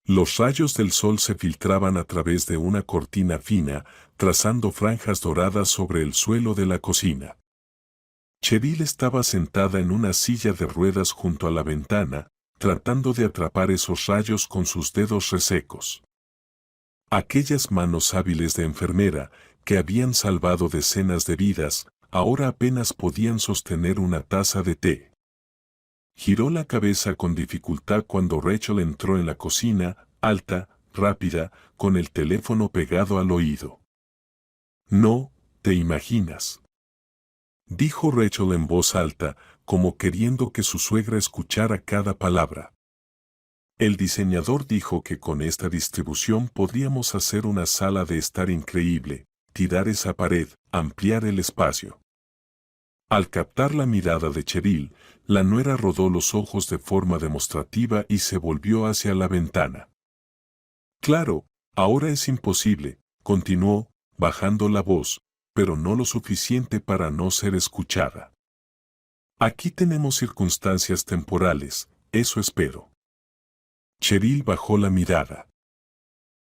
Los rayos del sol se filtraban a través de una cortina fina, trazando franjas doradas sobre el suelo de la cocina. Cheryl estaba sentada en una silla de ruedas junto a la ventana, tratando de atrapar esos rayos con sus dedos resecos. Aquellas manos hábiles de enfermera, que habían salvado decenas de vidas, ahora apenas podían sostener una taza de té. Giró la cabeza con dificultad cuando Rachel entró en la cocina, alta, rápida, con el teléfono pegado al oído. «No, te imaginas», dijo Rachel en voz alta, como queriendo que su suegra escuchara cada palabra. El diseñador dijo que con esta distribución podríamos hacer una sala de estar increíble, tirar esa pared, ampliar el espacio. Al captar la mirada de Cheryl, la nuera rodó los ojos de forma demostrativa y se volvió hacia la ventana. «Claro, ahora es imposible», continuó, bajando la voz, pero no lo suficiente para no ser escuchada. «Aquí tenemos circunstancias temporales, eso espero». Cheryl bajó la mirada.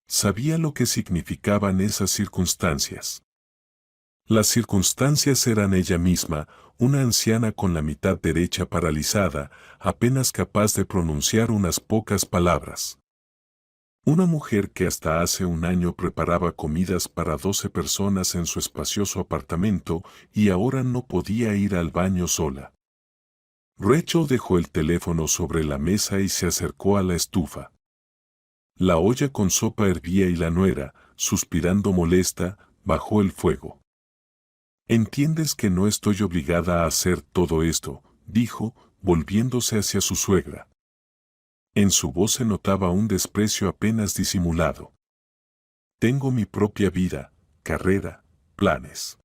Sabía lo que significaban esas circunstancias. Las circunstancias eran ella misma, una anciana con la mitad derecha paralizada, apenas capaz de pronunciar unas pocas palabras. Una mujer que hasta hace un año preparaba comidas para 12 personas en su espacioso apartamento y ahora no podía ir al baño sola. Rachel dejó el teléfono sobre la mesa y se acercó a la estufa. La olla con sopa hervía y la nuera, suspirando molesta, bajó el fuego. «Entiendes que no estoy obligada a hacer todo esto», dijo, volviéndose hacia su suegra. En su voz se notaba un desprecio apenas disimulado. «Tengo mi propia vida, carrera, planes.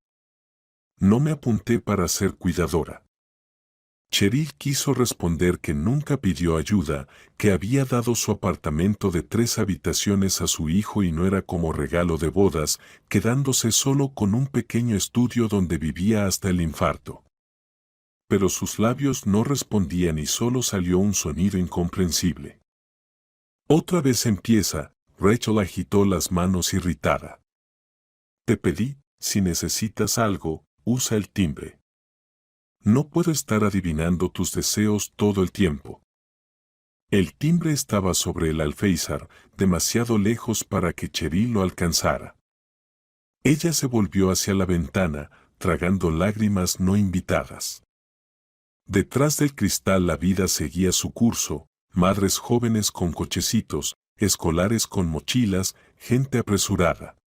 No me apunté para ser cuidadora». Cheryl quiso responder que nunca pidió ayuda, que había dado su apartamento de 3 habitaciones a su hijo y nuera como regalo de bodas, quedándose solo con un pequeño estudio donde vivía hasta el infarto. Pero sus labios no respondían y solo salió un sonido incomprensible. «Otra vez empieza», Rachel agitó las manos irritada. «Te pedí, si necesitas algo, usa el timbre. No puedo estar adivinando tus deseos todo el tiempo». El timbre estaba sobre el alféizar, demasiado lejos para que Cheryl lo alcanzara. Ella se volvió hacia la ventana, tragando lágrimas no invitadas. Detrás del cristal la vida seguía su curso, madres jóvenes con cochecitos, escolares con mochilas, gente apresurada.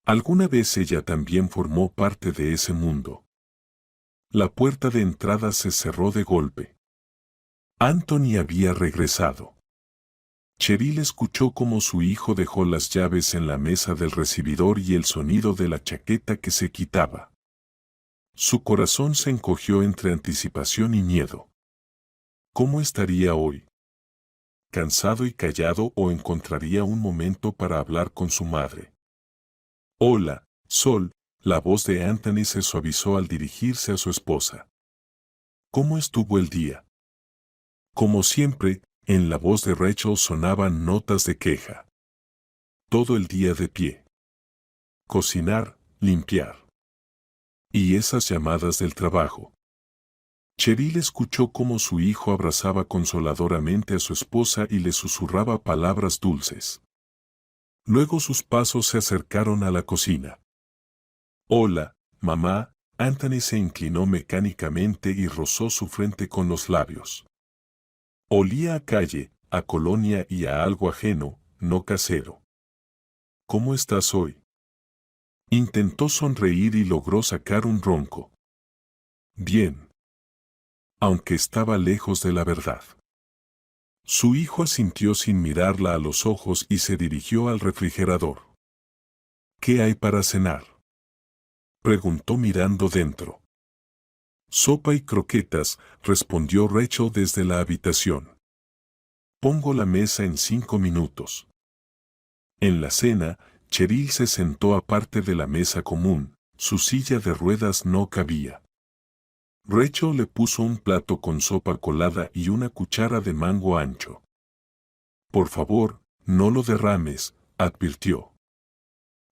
Alguna vez ella también formó parte de ese mundo. La puerta de entrada se cerró de golpe. Anthony había regresado. Cheryl escuchó cómo su hijo dejó las llaves en la mesa del recibidor y el sonido de la chaqueta que se quitaba. Su corazón se encogió entre anticipación y miedo. ¿Cómo estaría hoy? ¿Cansado y callado o encontraría un momento para hablar con su madre? «Hola, Sol», la voz de Anthony se suavizó al dirigirse a su esposa. «¿Cómo estuvo el día?» Como siempre, en la voz de Rachel sonaban notas de queja. «Todo el día de pie. Cocinar, limpiar. Y esas llamadas del trabajo». Cheryl escuchó cómo su hijo abrazaba consoladoramente a su esposa y le susurraba palabras dulces. Luego sus pasos se acercaron a la cocina. «Hola, mamá», Anthony se inclinó mecánicamente y rozó su frente con los labios. Olía a calle, a colonia y a algo ajeno, no casero. «¿Cómo estás hoy?» Intentó sonreír y logró sacar un ronco. «Bien». Aunque estaba lejos de la verdad. Su hijo asintió sin mirarla a los ojos y se dirigió al refrigerador. «¿Qué hay para cenar?», preguntó mirando dentro. «Sopa y croquetas», respondió Rachel desde la habitación. «Pongo la mesa en 5 minutos». En la cena, Cheryl se sentó aparte de la mesa común, su silla de ruedas no cabía. Rachel le puso un plato con sopa colada y una cuchara de mango ancho. «Por favor, no lo derrames, advirtió.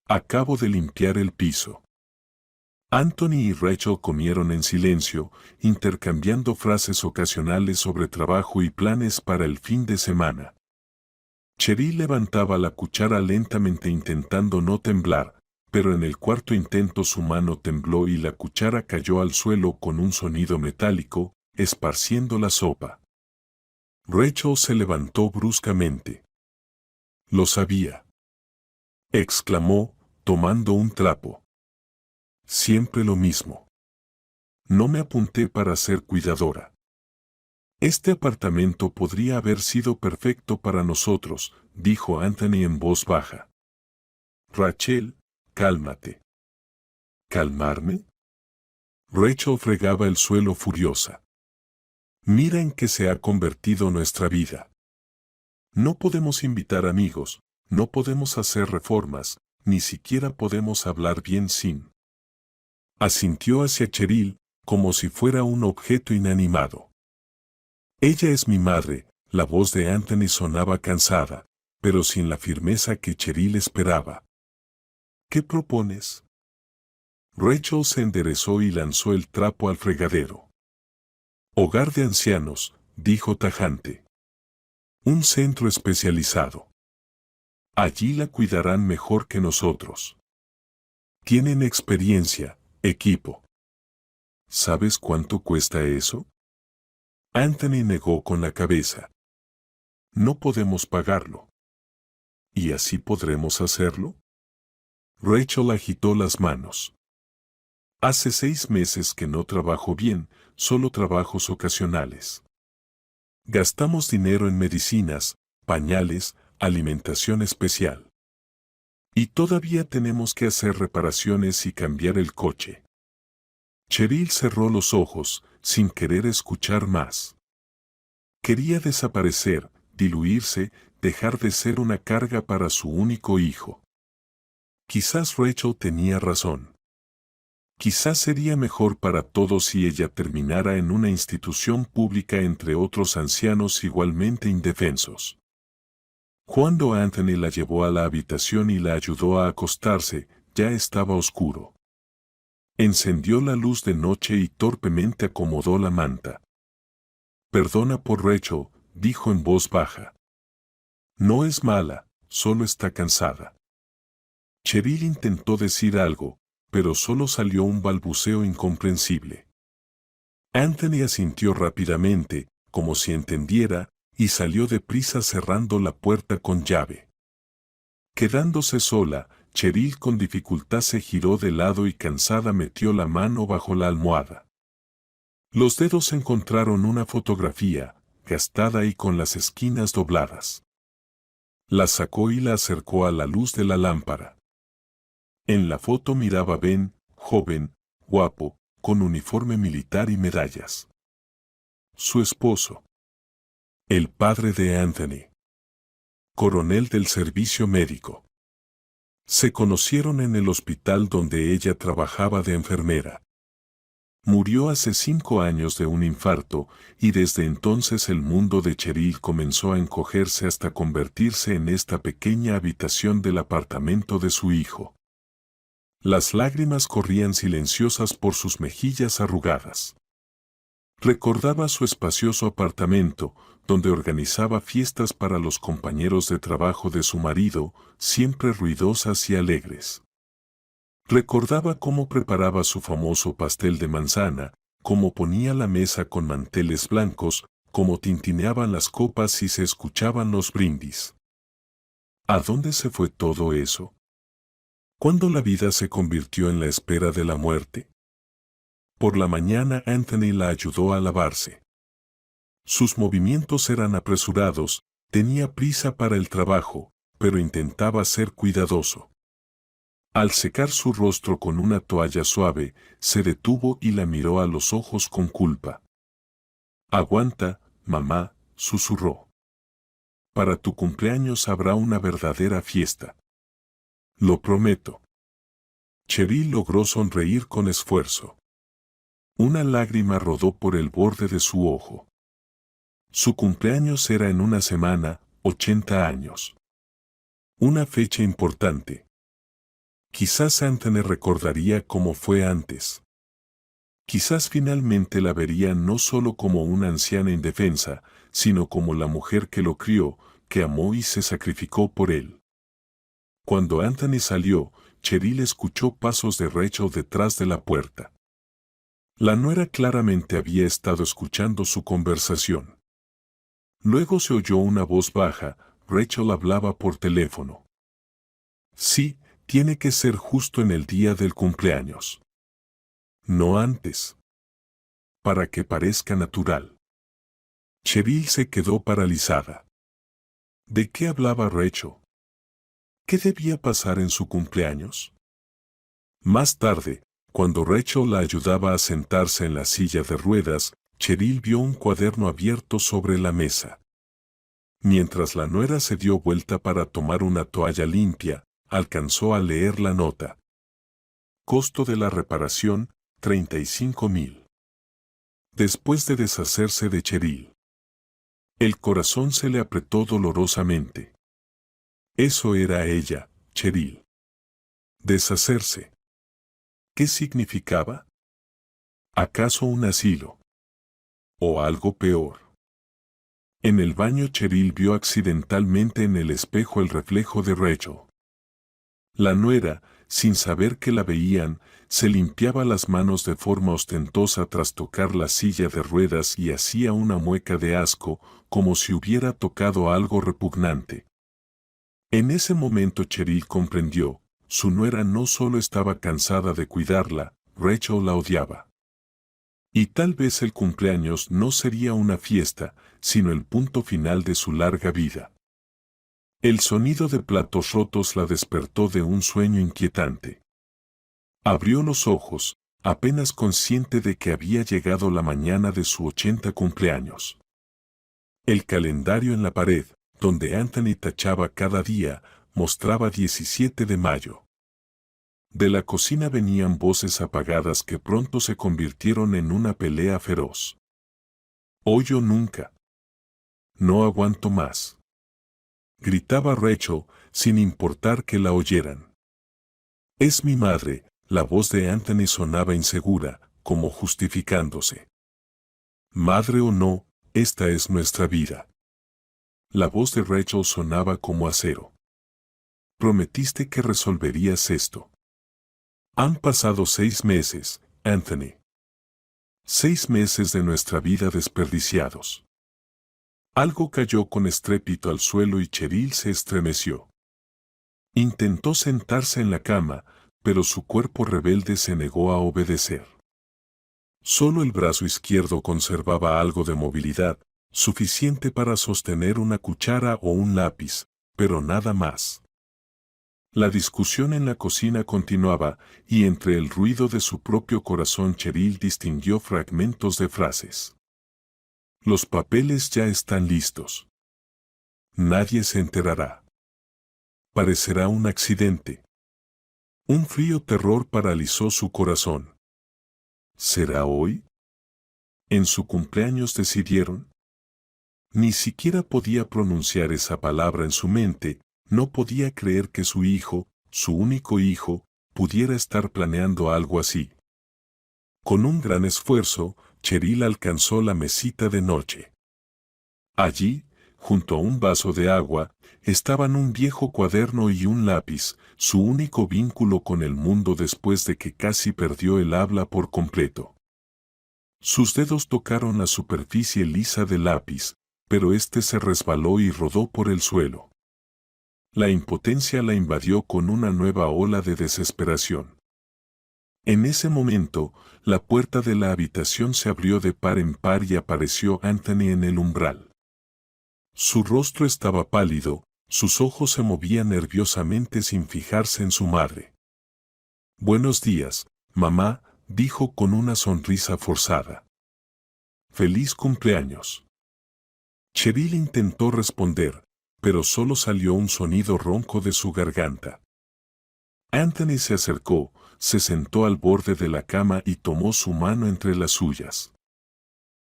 Acabo de limpiar el piso. Anthony y Rachel comieron en silencio, intercambiando frases ocasionales sobre trabajo y planes para el fin de semana. Cheryl levantaba la cuchara lentamente intentando no temblar, pero en el cuarto intento su mano tembló y la cuchara cayó al suelo con un sonido metálico, esparciendo la sopa. Rachel se levantó bruscamente. «Lo sabía», exclamó, tomando un trapo. «Siempre lo mismo. No me apunté para ser cuidadora. Este apartamento podría haber sido perfecto para nosotros», dijo Anthony en voz baja. «Rachel, cálmate». «¿Calmarme?». Rachel fregaba el suelo furiosa. «Mira en qué se ha convertido nuestra vida. No podemos invitar amigos, no podemos hacer reformas, ni siquiera podemos hablar bien sin». Asintió hacia Cheryl, como si fuera un objeto inanimado. «Ella es mi madre», la voz de Anthony sonaba cansada, pero sin la firmeza que Cheryl esperaba. «¿Qué propones?». Rachel se enderezó y lanzó el trapo al fregadero. «Hogar de ancianos», dijo tajante. «Un centro especializado. Allí la cuidarán mejor que nosotros. Tienen experiencia, equipo». «¿Sabes cuánto cuesta eso?». Anthony negó con la cabeza. «No podemos pagarlo». «¿Y así podremos hacerlo?». Rachel agitó las manos. «Hace 6 meses que no trabajo bien, solo trabajos ocasionales. Gastamos dinero en medicinas, pañales, alimentación especial. Y todavía tenemos que hacer reparaciones y cambiar el coche». Cheryl cerró los ojos, sin querer escuchar más. Quería desaparecer, diluirse, dejar de ser una carga para su único hijo. Quizás Rachel tenía razón. Quizás sería mejor para todos si ella terminara en una institución pública entre otros ancianos igualmente indefensos. Cuando Anthony la llevó a la habitación y la ayudó a acostarse, ya estaba oscuro. Encendió la luz de noche y torpemente acomodó la manta. «Perdona por Rachel», dijo en voz baja. «No es mala, solo está cansada». Cheryl intentó decir algo, pero solo salió un balbuceo incomprensible. Anthony asintió rápidamente, como si entendiera, y salió deprisa cerrando la puerta con llave. Quedándose sola, Cheryl con dificultad se giró de lado y cansada metió la mano bajo la almohada. Los dedos encontraron una fotografía, gastada y con las esquinas dobladas. La sacó y la acercó a la luz de la lámpara. En la foto miraba a Ben, joven, guapo, con uniforme militar y medallas. Su esposo. El padre de Anthony. Coronel del servicio médico. Se conocieron en el hospital donde ella trabajaba de enfermera. Murió hace 5 años de un infarto, y desde entonces el mundo de Cheryl comenzó a encogerse hasta convertirse en esta pequeña habitación del apartamento de su hijo. Las lágrimas corrían silenciosas por sus mejillas arrugadas. Recordaba su espacioso apartamento, donde organizaba fiestas para los compañeros de trabajo de su marido, siempre ruidosas y alegres. Recordaba cómo preparaba su famoso pastel de manzana, cómo ponía la mesa con manteles blancos, cómo tintineaban las copas y se escuchaban los brindis. ¿A dónde se fue todo eso? ¿Cuándo la vida se convirtió en la espera de la muerte? Por la mañana Anthony la ayudó a lavarse. Sus movimientos eran apresurados, tenía prisa para el trabajo, pero intentaba ser cuidadoso. Al secar su rostro con una toalla suave, se detuvo y la miró a los ojos con culpa. «Aguanta, mamá», susurró. «Para tu cumpleaños habrá una verdadera fiesta. Lo prometo». Cheryl logró sonreír con esfuerzo. Una lágrima rodó por el borde de su ojo. Su cumpleaños era en una semana, 80 años. Una fecha importante. Quizás Anthony recordaría cómo fue antes. Quizás finalmente la vería no solo como una anciana indefensa, sino como la mujer que lo crió, que amó y se sacrificó por él. Cuando Anthony salió, Cheryl escuchó pasos de Rachel detrás de la puerta. La nuera claramente había estado escuchando su conversación. Luego se oyó una voz baja. Rachel hablaba por teléfono. Sí, tiene que ser justo en el día del cumpleaños. No antes. Para que parezca natural. Cheryl se quedó paralizada. ¿De qué hablaba Rachel? ¿Qué debía pasar en su cumpleaños? Más tarde, cuando Rachel la ayudaba a sentarse en la silla de ruedas, Cheryl vio un cuaderno abierto sobre la mesa. Mientras la nuera se dio vuelta para tomar una toalla limpia, alcanzó a leer la nota. Costo de la reparación, 35,000. Después de deshacerse de Cheryl. El corazón se le apretó dolorosamente. Eso era ella, Cheryl. Deshacerse. ¿Qué significaba? ¿Acaso un asilo? ¿O algo peor? En el baño Cheryl vio accidentalmente en el espejo el reflejo de Rachel. La nuera, sin saber que la veían, se limpiaba las manos de forma ostentosa tras tocar la silla de ruedas y hacía una mueca de asco, como si hubiera tocado algo repugnante. En ese momento Cheryl comprendió, su nuera no solo estaba cansada de cuidarla, Rachel la odiaba. Y tal vez el cumpleaños no sería una fiesta, sino el punto final de su larga vida. El sonido de platos rotos la despertó de un sueño inquietante. Abrió los ojos, apenas consciente de que había llegado la mañana de su 80 cumpleaños. El calendario en la pared, donde Anthony tachaba cada día, mostraba 17 de mayo. De la cocina venían voces apagadas que pronto se convirtieron en una pelea feroz. Hoy o nunca. No aguanto más. Gritaba Rachel, sin importar que la oyeran. Es mi madre. La voz de Anthony sonaba insegura, como justificándose. Madre o no, esta es nuestra vida. La voz de Rachel sonaba como acero. Prometiste que resolverías esto. Han pasado 6 meses, Anthony. 6 meses de nuestra vida desperdiciados. Algo cayó con estrépito al suelo y Cheryl se estremeció. Intentó sentarse en la cama, pero su cuerpo rebelde se negó a obedecer. Solo el brazo izquierdo conservaba algo de movilidad, suficiente para sostener una cuchara o un lápiz, pero nada más. La discusión en la cocina continuaba, y entre el ruido de su propio corazón Cheryl distinguió fragmentos de frases. Los papeles ya están listos. Nadie se enterará. Parecerá un accidente. Un frío terror paralizó su corazón. ¿Será hoy? ¿En su cumpleaños decidieron? Ni siquiera podía pronunciar esa palabra en su mente, no podía creer que su hijo, su único hijo, pudiera estar planeando algo así. Con un gran esfuerzo, Cheryl alcanzó la mesita de noche. Allí, junto a un vaso de agua, estaban un viejo cuaderno y un lápiz, su único vínculo con el mundo después de que casi perdió el habla por completo. Sus dedos tocaron la superficie lisa del lápiz, pero éste se resbaló y rodó por el suelo. La impotencia la invadió con una nueva ola de desesperación. En ese momento, la puerta de la habitación se abrió de par en par y apareció Anthony en el umbral. Su rostro estaba pálido, sus ojos se movían nerviosamente sin fijarse en su madre. «Buenos días, mamá», dijo con una sonrisa forzada. «Feliz cumpleaños». Cheryl intentó responder, pero solo salió un sonido ronco de su garganta. Anthony se acercó, se sentó al borde de la cama y tomó su mano entre las suyas.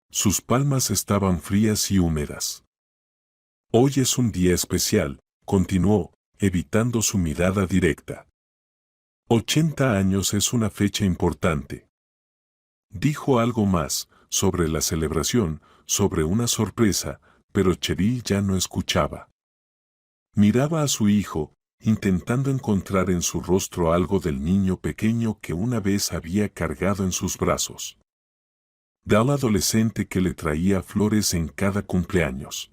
Sus palmas estaban frías y húmedas. «Hoy es un día especial», continuó, evitando su mirada directa. 80 años es una fecha importante. Dijo algo más, sobre la celebración, sobre una sorpresa, pero Cheryl ya no escuchaba. Miraba a su hijo, intentando encontrar en su rostro algo del niño pequeño que una vez había cargado en sus brazos. Del adolescente que le traía flores en cada cumpleaños.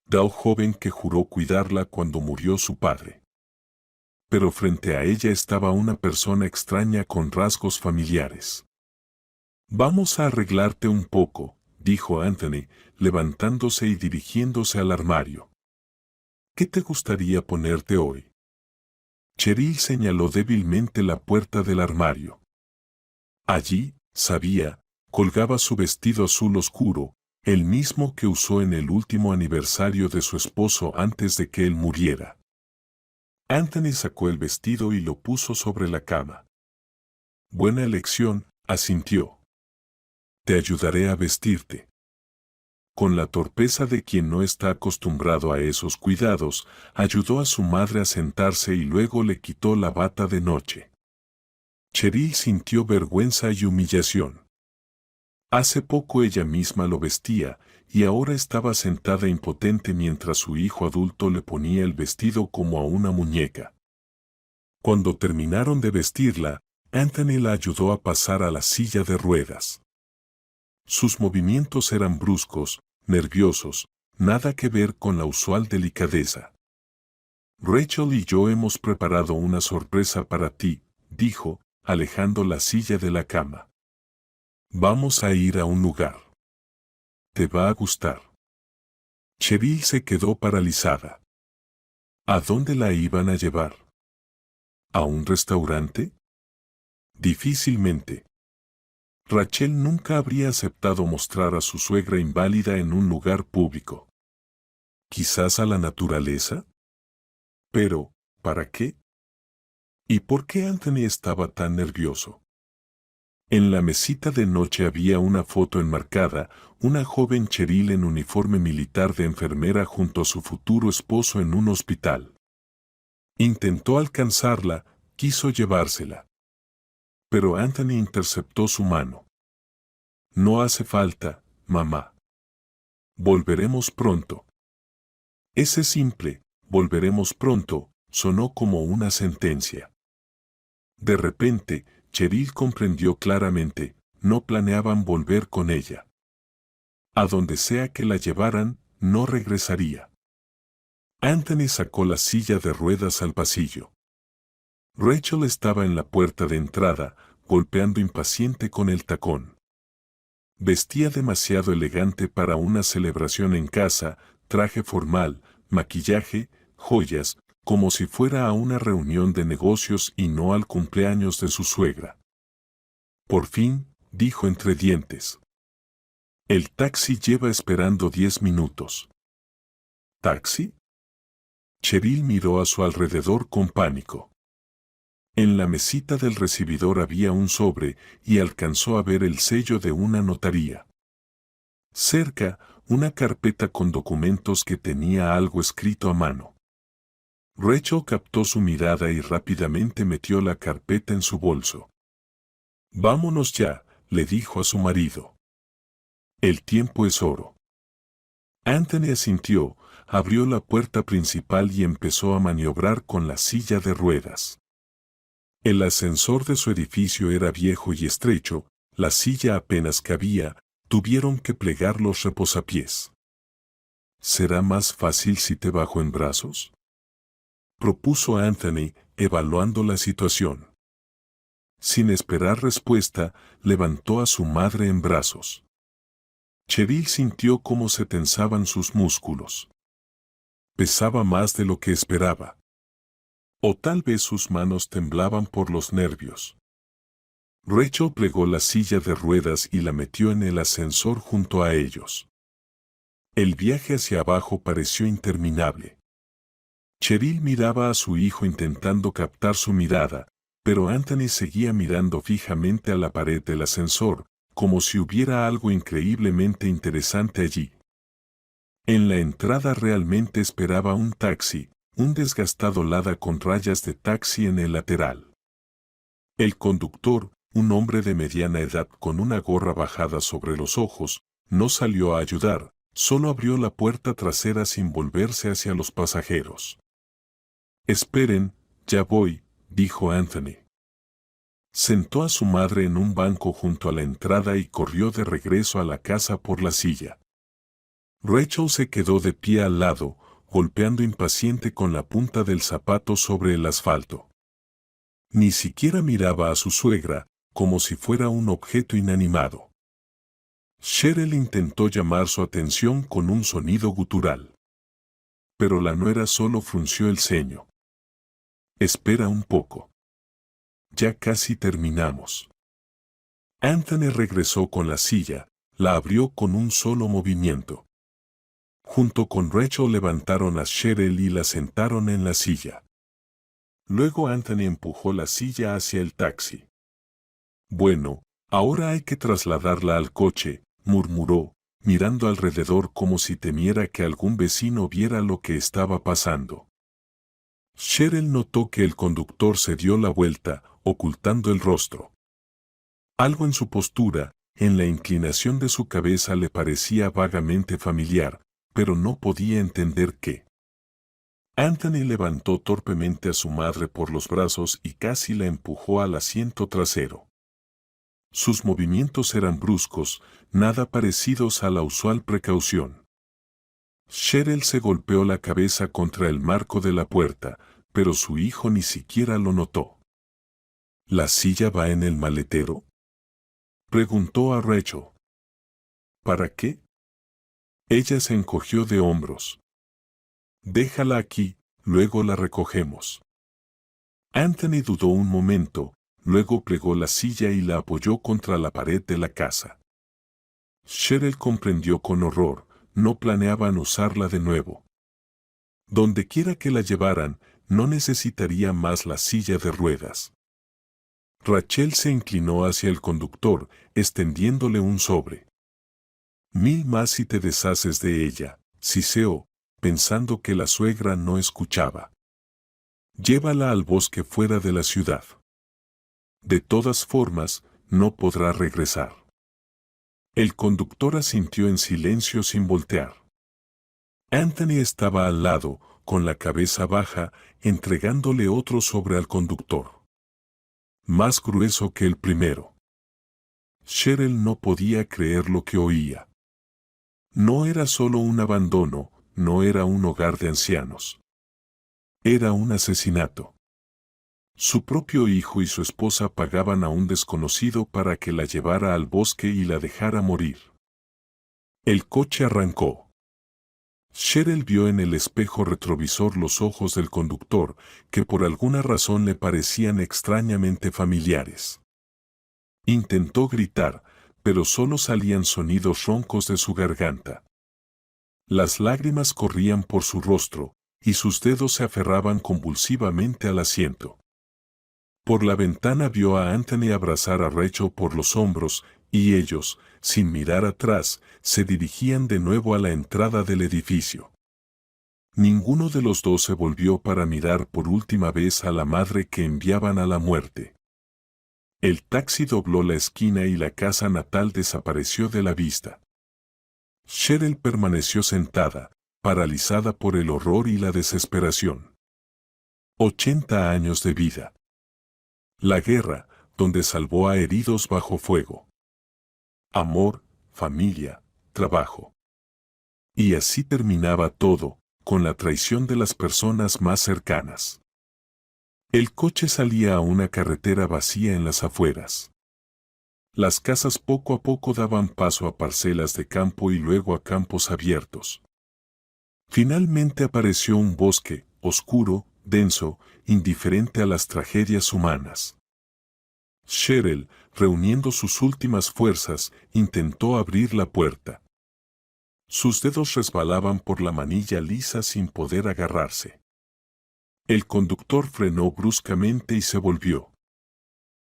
Del joven que juró cuidarla cuando murió su padre. Pero frente a ella estaba una persona extraña con rasgos familiares. «Vamos a arreglarte un poco», dijo Anthony, levantándose y dirigiéndose al armario. «¿Qué te gustaría ponerte hoy?» Cheryl señaló débilmente la puerta del armario. Allí, sabía, colgaba su vestido azul oscuro, el mismo que usó en el último aniversario de su esposo antes de que él muriera. Anthony sacó el vestido y lo puso sobre la cama. «Buena elección», asintió. «Te ayudaré a vestirte». Con la torpeza de quien no está acostumbrado a esos cuidados, ayudó a su madre a sentarse y luego le quitó la bata de noche. Cheryl sintió vergüenza y humillación. Hace poco ella misma lo vestía, y ahora estaba sentada impotente mientras su hijo adulto le ponía el vestido como a una muñeca. Cuando terminaron de vestirla, Anthony la ayudó a pasar a la silla de ruedas. Sus movimientos eran bruscos, nerviosos, nada que ver con la usual delicadeza. «Rachel y yo hemos preparado una sorpresa para ti», dijo, alejando la silla de la cama. «Vamos a ir a un lugar. Te va a gustar». Cheryl se quedó paralizada. ¿A dónde la iban a llevar? ¿A un restaurante? Difícilmente. Rachel nunca habría aceptado mostrar a su suegra inválida en un lugar público. ¿Quizás a la naturaleza? Pero, ¿para qué? ¿Y por qué Anthony estaba tan nervioso? En la mesita de noche había una foto enmarcada, una joven Cheryl en uniforme militar de enfermera junto a su futuro esposo en un hospital. Intentó alcanzarla, quiso llevársela. Pero Anthony interceptó su mano. «No hace falta, mamá. Volveremos pronto». Ese simple, «volveremos pronto», sonó como una sentencia. De repente, Cheryl comprendió claramente, no planeaban volver con ella. A donde sea que la llevaran, no regresaría. Anthony sacó la silla de ruedas al pasillo. Rachel estaba en la puerta de entrada, golpeando impaciente con el tacón. Vestía demasiado elegante para una celebración en casa, traje formal, maquillaje, joyas, como si fuera a una reunión de negocios y no al cumpleaños de su suegra. «Por fin», dijo entre dientes. «El taxi lleva esperando 10 minutos». ¿Taxi? Cheryl miró a su alrededor con pánico. En la mesita del recibidor había un sobre y alcanzó a ver el sello de una notaría. Cerca, una carpeta con documentos que tenía algo escrito a mano. Rachel captó su mirada y rápidamente metió la carpeta en su bolso. «Vámonos ya», le dijo a su marido. «El tiempo es oro». Anthony asintió, abrió la puerta principal y empezó a maniobrar con la silla de ruedas. El ascensor de su edificio era viejo y estrecho, la silla apenas cabía, tuvieron que plegar los reposapiés. «¿Será más fácil si te bajo en brazos?», propuso Anthony, evaluando la situación. Sin esperar respuesta, levantó a su madre en brazos. Cheryl sintió cómo se tensaban sus músculos. Pesaba más de lo que esperaba. O tal vez sus manos temblaban por los nervios. Rachel plegó la silla de ruedas y la metió en el ascensor junto a ellos. El viaje hacia abajo pareció interminable. Cheryl miraba a su hijo intentando captar su mirada, pero Anthony seguía mirando fijamente a la pared del ascensor, como si hubiera algo increíblemente interesante allí. En la entrada realmente esperaba un taxi, un desgastado Lada con rayas de taxi en el lateral. El conductor, un hombre de mediana edad con una gorra bajada sobre los ojos, no salió a ayudar, solo abrió la puerta trasera sin volverse hacia los pasajeros. «Esperen, ya voy», dijo Anthony. Sentó a su madre en un banco junto a la entrada y corrió de regreso a la casa por la silla. Rachel se quedó de pie al lado, golpeando impaciente con la punta del zapato sobre el asfalto. Ni siquiera miraba a su suegra, como si fuera un objeto inanimado. Cheryl intentó llamar su atención con un sonido gutural. Pero la nuera solo frunció el ceño. «Espera un poco. Ya casi terminamos». Anthony regresó con la silla, la abrió con un solo movimiento. Junto con Rachel levantaron a Cheryl y la sentaron en la silla. Luego Anthony empujó la silla hacia el taxi. «Bueno, ahora hay que trasladarla al coche», murmuró, mirando alrededor como si temiera que algún vecino viera lo que estaba pasando. Cheryl notó que el conductor se dio la vuelta, ocultando el rostro. Algo en su postura, en la inclinación de su cabeza le parecía vagamente familiar, pero no podía entender qué. Anthony levantó torpemente a su madre por los brazos y casi la empujó al asiento trasero. Sus movimientos eran bruscos, nada parecidos a la usual precaución. Cheryl se golpeó la cabeza contra el marco de la puerta, pero su hijo ni siquiera lo notó. «¿La silla va en el maletero?», preguntó a Rachel. «¿Para qué?». Ella se encogió de hombros. «Déjala aquí, luego la recogemos». Anthony dudó un momento, luego plegó la silla y la apoyó contra la pared de la casa. Cheryl comprendió con horror, no planeaban usarla de nuevo. Donde quiera que la llevaran, no necesitaría más la silla de ruedas. Rachel se inclinó hacia el conductor, extendiéndole un sobre. «Mil más si te deshaces de ella», siseó, pensando que la suegra no escuchaba. «Llévala al bosque fuera de la ciudad. De todas formas, no podrá regresar». El conductor asintió en silencio sin voltear. Anthony estaba al lado, con la cabeza baja, entregándole otro sobre al conductor. Más grueso que el primero. Cheryl no podía creer lo que oía. No era solo un abandono, no era un hogar de ancianos. Era un asesinato. Su propio hijo y su esposa pagaban a un desconocido para que la llevara al bosque y la dejara morir. El coche arrancó. Cheryl vio en el espejo retrovisor los ojos del conductor, que por alguna razón le parecían extrañamente familiares. Intentó gritar, pero solo salían sonidos roncos de su garganta. Las lágrimas corrían por su rostro, y sus dedos se aferraban convulsivamente al asiento. Por la ventana vio a Anthony abrazar a Rachel por los hombros, y ellos, sin mirar atrás, se dirigían de nuevo a la entrada del edificio. Ninguno de los dos se volvió para mirar por última vez a la madre que enviaban a la muerte. El taxi dobló la esquina y la casa natal desapareció de la vista. Cheryl permaneció sentada, paralizada por el horror y la desesperación. 80 años de vida. La guerra, donde salvó a heridos bajo fuego. Amor, familia, trabajo. Y así terminaba todo, con la traición de las personas más cercanas. El coche salía a una carretera vacía en las afueras. Las casas poco a poco daban paso a parcelas de campo y luego a campos abiertos. Finalmente apareció un bosque, oscuro, denso, indiferente a las tragedias humanas. Cheryl, reuniendo sus últimas fuerzas, intentó abrir la puerta. Sus dedos resbalaban por la manilla lisa sin poder agarrarse. El conductor frenó bruscamente y se volvió.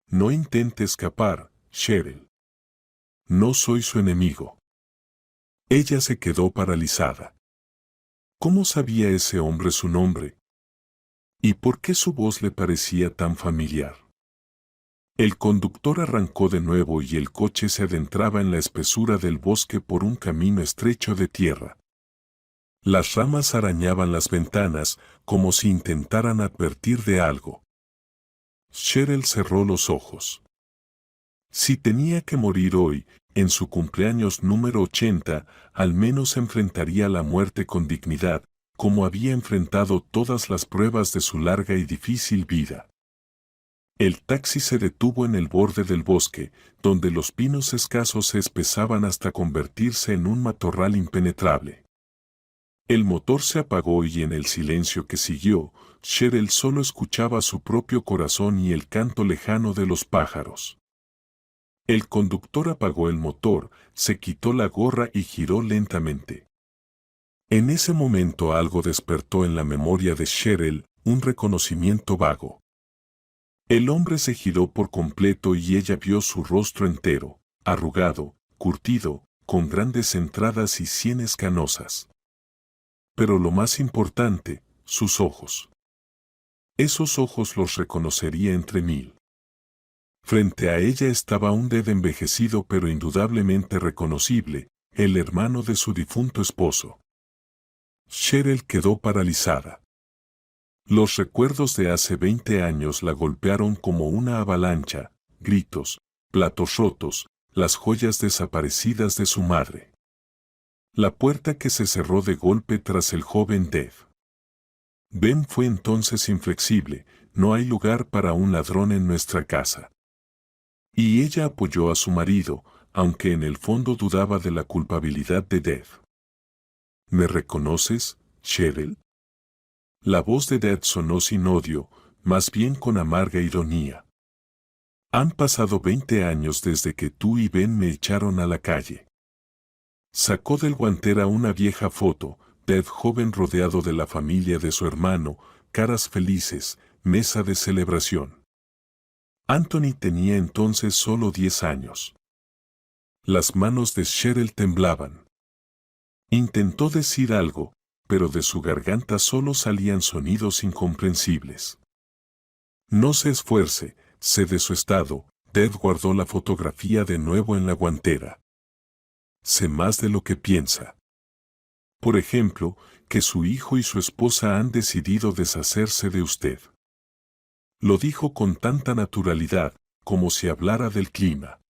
«No intente escapar, Cheryl. No soy su enemigo». Ella se quedó paralizada. ¿Cómo sabía ese hombre su nombre, ¿Y por qué su voz le parecía tan familiar? El conductor arrancó de nuevo y el coche se adentraba en la espesura del bosque por un camino estrecho de tierra. Las ramas arañaban las ventanas como si intentaran advertir de algo. Cheryl cerró los ojos. Si tenía que morir hoy, en su cumpleaños número 80, al menos enfrentaría la muerte con dignidad, como había enfrentado todas las pruebas de su larga y difícil vida. El taxi se detuvo en el borde del bosque, donde los pinos escasos se espesaban hasta convertirse en un matorral impenetrable. El motor se apagó y en el silencio que siguió, Cheryl solo escuchaba su propio corazón y el canto lejano de los pájaros. El conductor apagó el motor, se quitó la gorra y giró lentamente. En ese momento algo despertó en la memoria de Cheryl, un reconocimiento vago. El hombre se giró por completo y ella vio su rostro entero, arrugado, curtido, con grandes entradas y sienes canosas. Pero lo más importante, sus ojos. Esos ojos los reconocería entre mil. Frente a ella estaba un Dead envejecido pero indudablemente reconocible, el hermano de su difunto esposo. Cheryl quedó paralizada. Los recuerdos de hace 20 años la golpearon como una avalancha, gritos, platos rotos, las joyas desaparecidas de su madre. La puerta que se cerró de golpe tras el joven Dev. Ben fue entonces inflexible, no hay lugar para un ladrón en nuestra casa. Y ella apoyó a su marido, aunque en el fondo dudaba de la culpabilidad de Dev. ¿Me reconoces, Cheryl? La voz de Dev sonó sin odio, más bien con amarga ironía. Han pasado 20 años desde que tú y Ben me echaron a la calle. Sacó del guantera una vieja foto, Dev joven rodeado de la familia de su hermano, caras felices, mesa de celebración. Anthony tenía entonces solo 10 años. Las manos de Cheryl temblaban. Intentó decir algo, pero de su garganta solo salían sonidos incomprensibles. No se esfuerce, sé de su estado, Dev guardó la fotografía de nuevo en la guantera. Sé más de lo que piensa. Por ejemplo, que su hijo y su esposa han decidido deshacerse de usted. Lo dijo con tanta naturalidad, como si hablara del clima.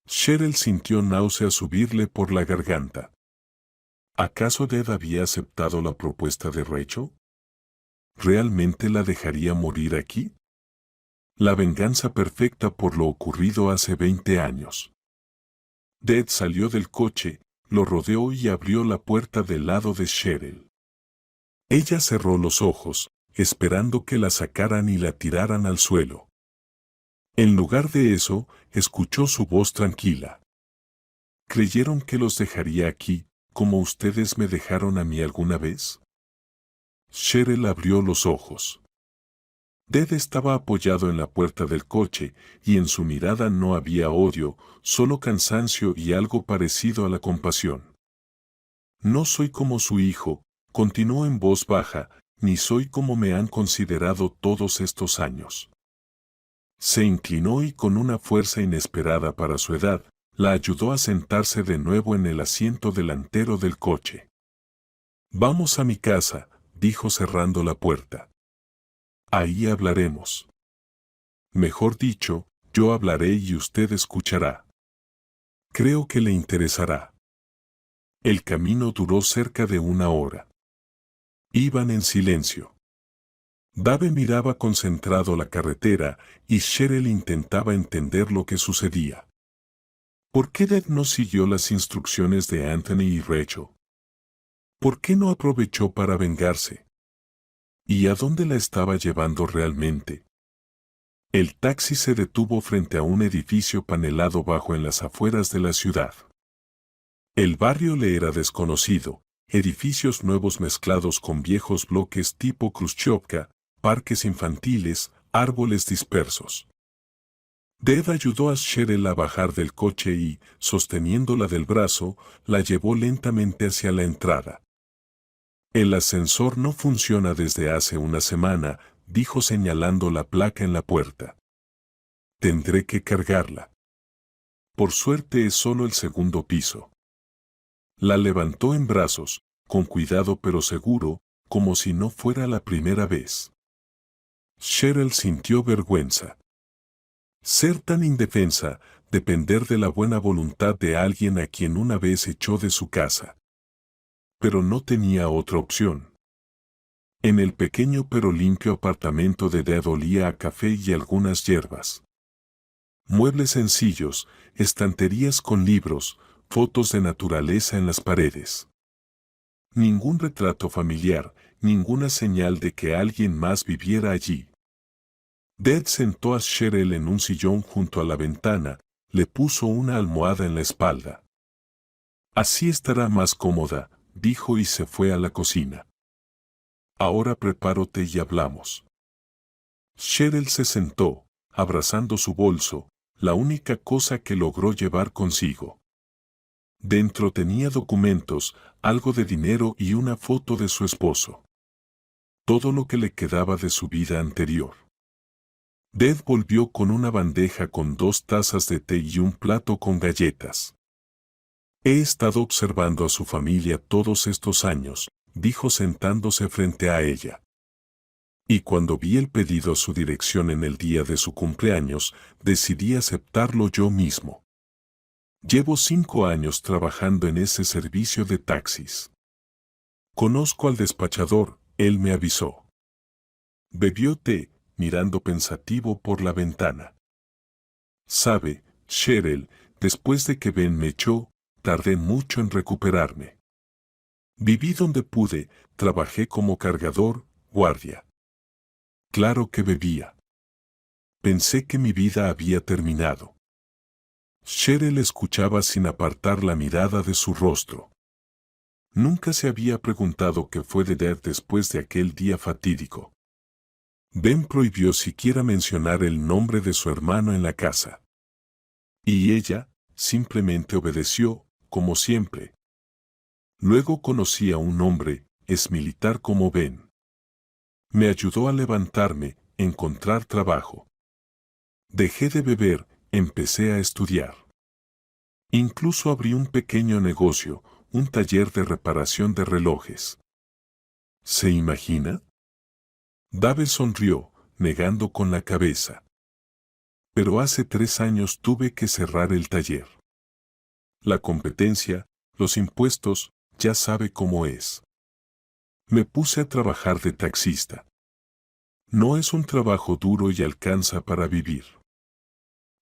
Cheryl sintió náusea subirle por la garganta. ¿Acaso Dev había aceptado la propuesta de Rachel? ¿Realmente la dejaría morir aquí? La venganza perfecta por lo ocurrido hace 20 años. Dev salió del coche, lo rodeó y abrió la puerta del lado de Cheryl. Ella cerró los ojos, esperando que la sacaran y la tiraran al suelo. En lugar de eso, escuchó su voz tranquila. ¿Creyeron que los dejaría aquí, como ustedes me dejaron a mí alguna vez? Cheryl abrió los ojos. Dev estaba apoyado en la puerta del coche, y en su mirada no había odio, solo cansancio y algo parecido a la compasión. No soy como su hijo, continuó en voz baja, ni soy como me han considerado todos estos años. Se inclinó y con una fuerza inesperada para su edad, la ayudó a sentarse de nuevo en el asiento delantero del coche. Vamos a mi casa, dijo cerrando la puerta. Ahí hablaremos. Mejor dicho, yo hablaré y usted escuchará. Creo que le interesará. El camino duró cerca de 1 hora. Iban en silencio. Dave miraba concentrado la carretera y Cheryl intentaba entender lo que sucedía. ¿Por qué Dev no siguió las instrucciones de Anthony y Rachel? ¿Por qué no aprovechó para vengarse? ¿Y a dónde la estaba llevando realmente? El taxi se detuvo frente a un edificio panelado bajo en las afueras de la ciudad. El barrio le era desconocido, edificios nuevos mezclados con viejos bloques tipo Khrushchevka, parques infantiles, árboles dispersos. Dev ayudó a Cheryl a bajar del coche y, sosteniéndola del brazo, la llevó lentamente hacia la entrada. El ascensor no funciona desde hace una semana, dijo señalando la placa en la puerta. Tendré que cargarla. Por suerte es solo el segundo piso. La levantó en brazos, con cuidado pero seguro, como si no fuera la primera vez. Cheryl sintió vergüenza. Ser tan indefensa, depender de la buena voluntad de alguien a quien una vez echó de su casa. Pero no tenía otra opción. En el pequeño pero limpio apartamento de Dad olía a café y algunas hierbas. Muebles sencillos, estanterías con libros, fotos de naturaleza en las paredes. Ningún retrato familiar, ninguna señal de que alguien más viviera allí. Dad sentó a Cheryl en un sillón junto a la ventana, le puso una almohada en la espalda. Así estará más cómoda, dijo y se fue a la cocina. Ahora preparo té y hablamos. Cheryl se sentó, abrazando su bolso, la única cosa que logró llevar consigo. Dentro tenía documentos, algo de dinero y una foto de su esposo. Todo lo que le quedaba de su vida anterior. Dad volvió con una bandeja con 2 tazas de té y un plato con galletas. He estado observando a su familia todos estos años, dijo sentándose frente a ella. Y cuando vi el pedido a su dirección en el día de su cumpleaños, decidí aceptarlo yo mismo. Llevo 5 años trabajando en ese servicio de taxis. Conozco al despachador, él me avisó. Bebió té, mirando pensativo por la ventana. Sabe, Cheryl, después de que Ben me echó, tardé mucho en recuperarme. Viví donde pude, trabajé como cargador, guardia. Claro que bebía. Pensé que mi vida había terminado. Cheryl escuchaba sin apartar la mirada de su rostro. Nunca se había preguntado qué fue de Dad después de aquel día fatídico. Ben prohibió siquiera mencionar el nombre de su hermano en la casa. Y ella, simplemente obedeció, como siempre. Luego conocí a un hombre, es militar como Ben. Me ayudó a levantarme, encontrar trabajo. Dejé de beber, empecé a estudiar. Incluso abrí un pequeño negocio, un taller de reparación de relojes. ¿Se imagina? Dave sonrió, negando con la cabeza. Pero hace 3 años tuve que cerrar el taller. La competencia, los impuestos, ya sabe cómo es. Me puse a trabajar de taxista. No es un trabajo duro y alcanza para vivir.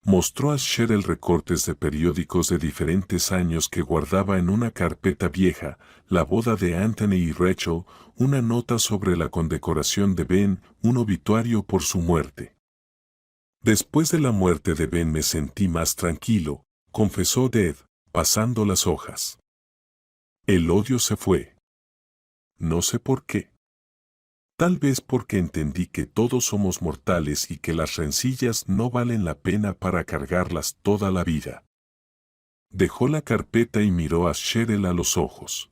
Mostró a Cheryl recortes de periódicos de diferentes años que guardaba en una carpeta vieja, la boda de Anthony y Rachel, una nota sobre la condecoración de Ben, un obituario por su muerte. Después de la muerte de Ben me sentí más tranquilo, confesó Dad, pasando las hojas. El odio se fue. No sé por qué. Tal vez porque entendí que todos somos mortales y que las rencillas no valen la pena para cargarlas toda la vida. Dejó la carpeta y miró a Cheryl a los ojos.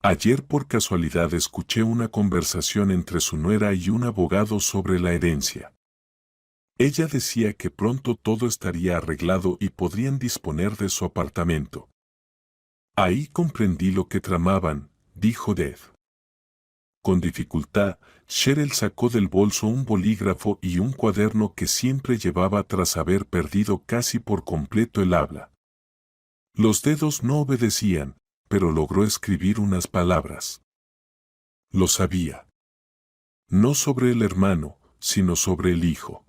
Ayer por casualidad escuché una conversación entre su nuera y un abogado sobre la herencia. Ella decía que pronto todo estaría arreglado y podrían disponer de su apartamento. Ahí comprendí lo que tramaban, dijo Dad. Con dificultad, Cheryl sacó del bolso un bolígrafo y un cuaderno que siempre llevaba tras haber perdido casi por completo el habla. Los dedos no obedecían, pero logró escribir unas palabras. Lo sabía. No sobre el hermano, sino sobre el hijo.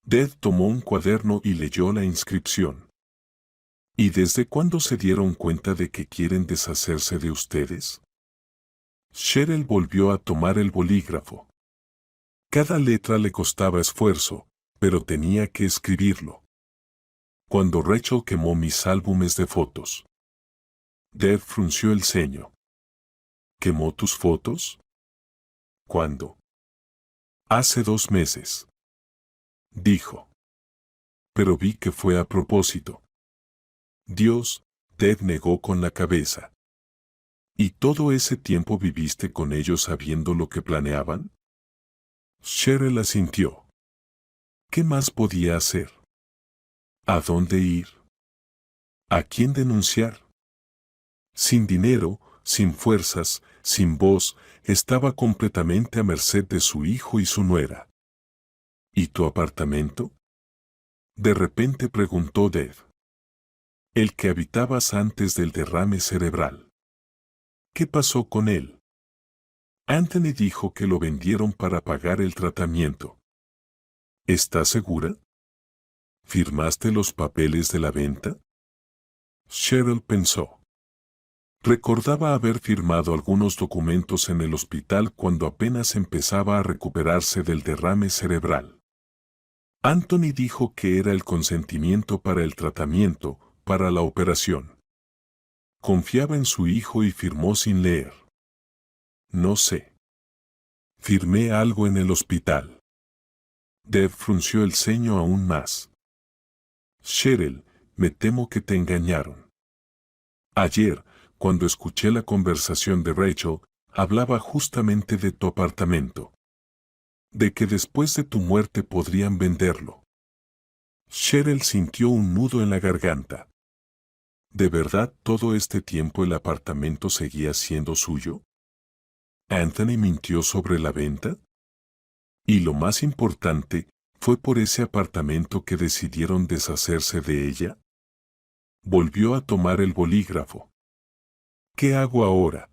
Dad tomó un cuaderno y leyó la inscripción. ¿Y desde cuándo se dieron cuenta de que quieren deshacerse de ustedes? Cheryl volvió a tomar el bolígrafo. Cada letra le costaba esfuerzo, pero tenía que escribirlo. Cuando Rachel quemó mis álbumes de fotos. Dad frunció el ceño. ¿Quemó tus fotos? ¿Cuándo? Hace 2 meses. Dijo. Pero vi que fue a propósito. Dios, Dad negó con la cabeza. ¿Y todo ese tiempo viviste con ellos sabiendo lo que planeaban? Cheryl asintió. ¿Qué más podía hacer? ¿A dónde ir? ¿A quién denunciar? Sin dinero, sin fuerzas, sin voz, estaba completamente a merced de su hijo y su nuera. ¿Y tu apartamento? De repente preguntó Dave. El que habitabas antes del derrame cerebral. ¿Qué pasó con él? Anthony dijo que lo vendieron para pagar el tratamiento. ¿Estás segura? ¿Firmaste los papeles de la venta? Cheryl pensó. Recordaba haber firmado algunos documentos en el hospital cuando apenas empezaba a recuperarse del derrame cerebral. Anthony dijo que era el consentimiento para el tratamiento, para la operación. Confiaba en su hijo y firmó sin leer. No sé. Firmé algo en el hospital. Dave frunció el ceño aún más. Cheryl, me temo que te engañaron. Ayer, cuando escuché la conversación de Rachel, hablaba justamente de tu apartamento. De que después de tu muerte podrían venderlo. Cheryl sintió un nudo en la garganta. ¿De verdad todo este tiempo el apartamento seguía siendo suyo? ¿Anthony mintió sobre la venta? Y lo más importante, ¿fue por ese apartamento que decidieron deshacerse de ella? Volvió a tomar el bolígrafo. ¿Qué hago ahora?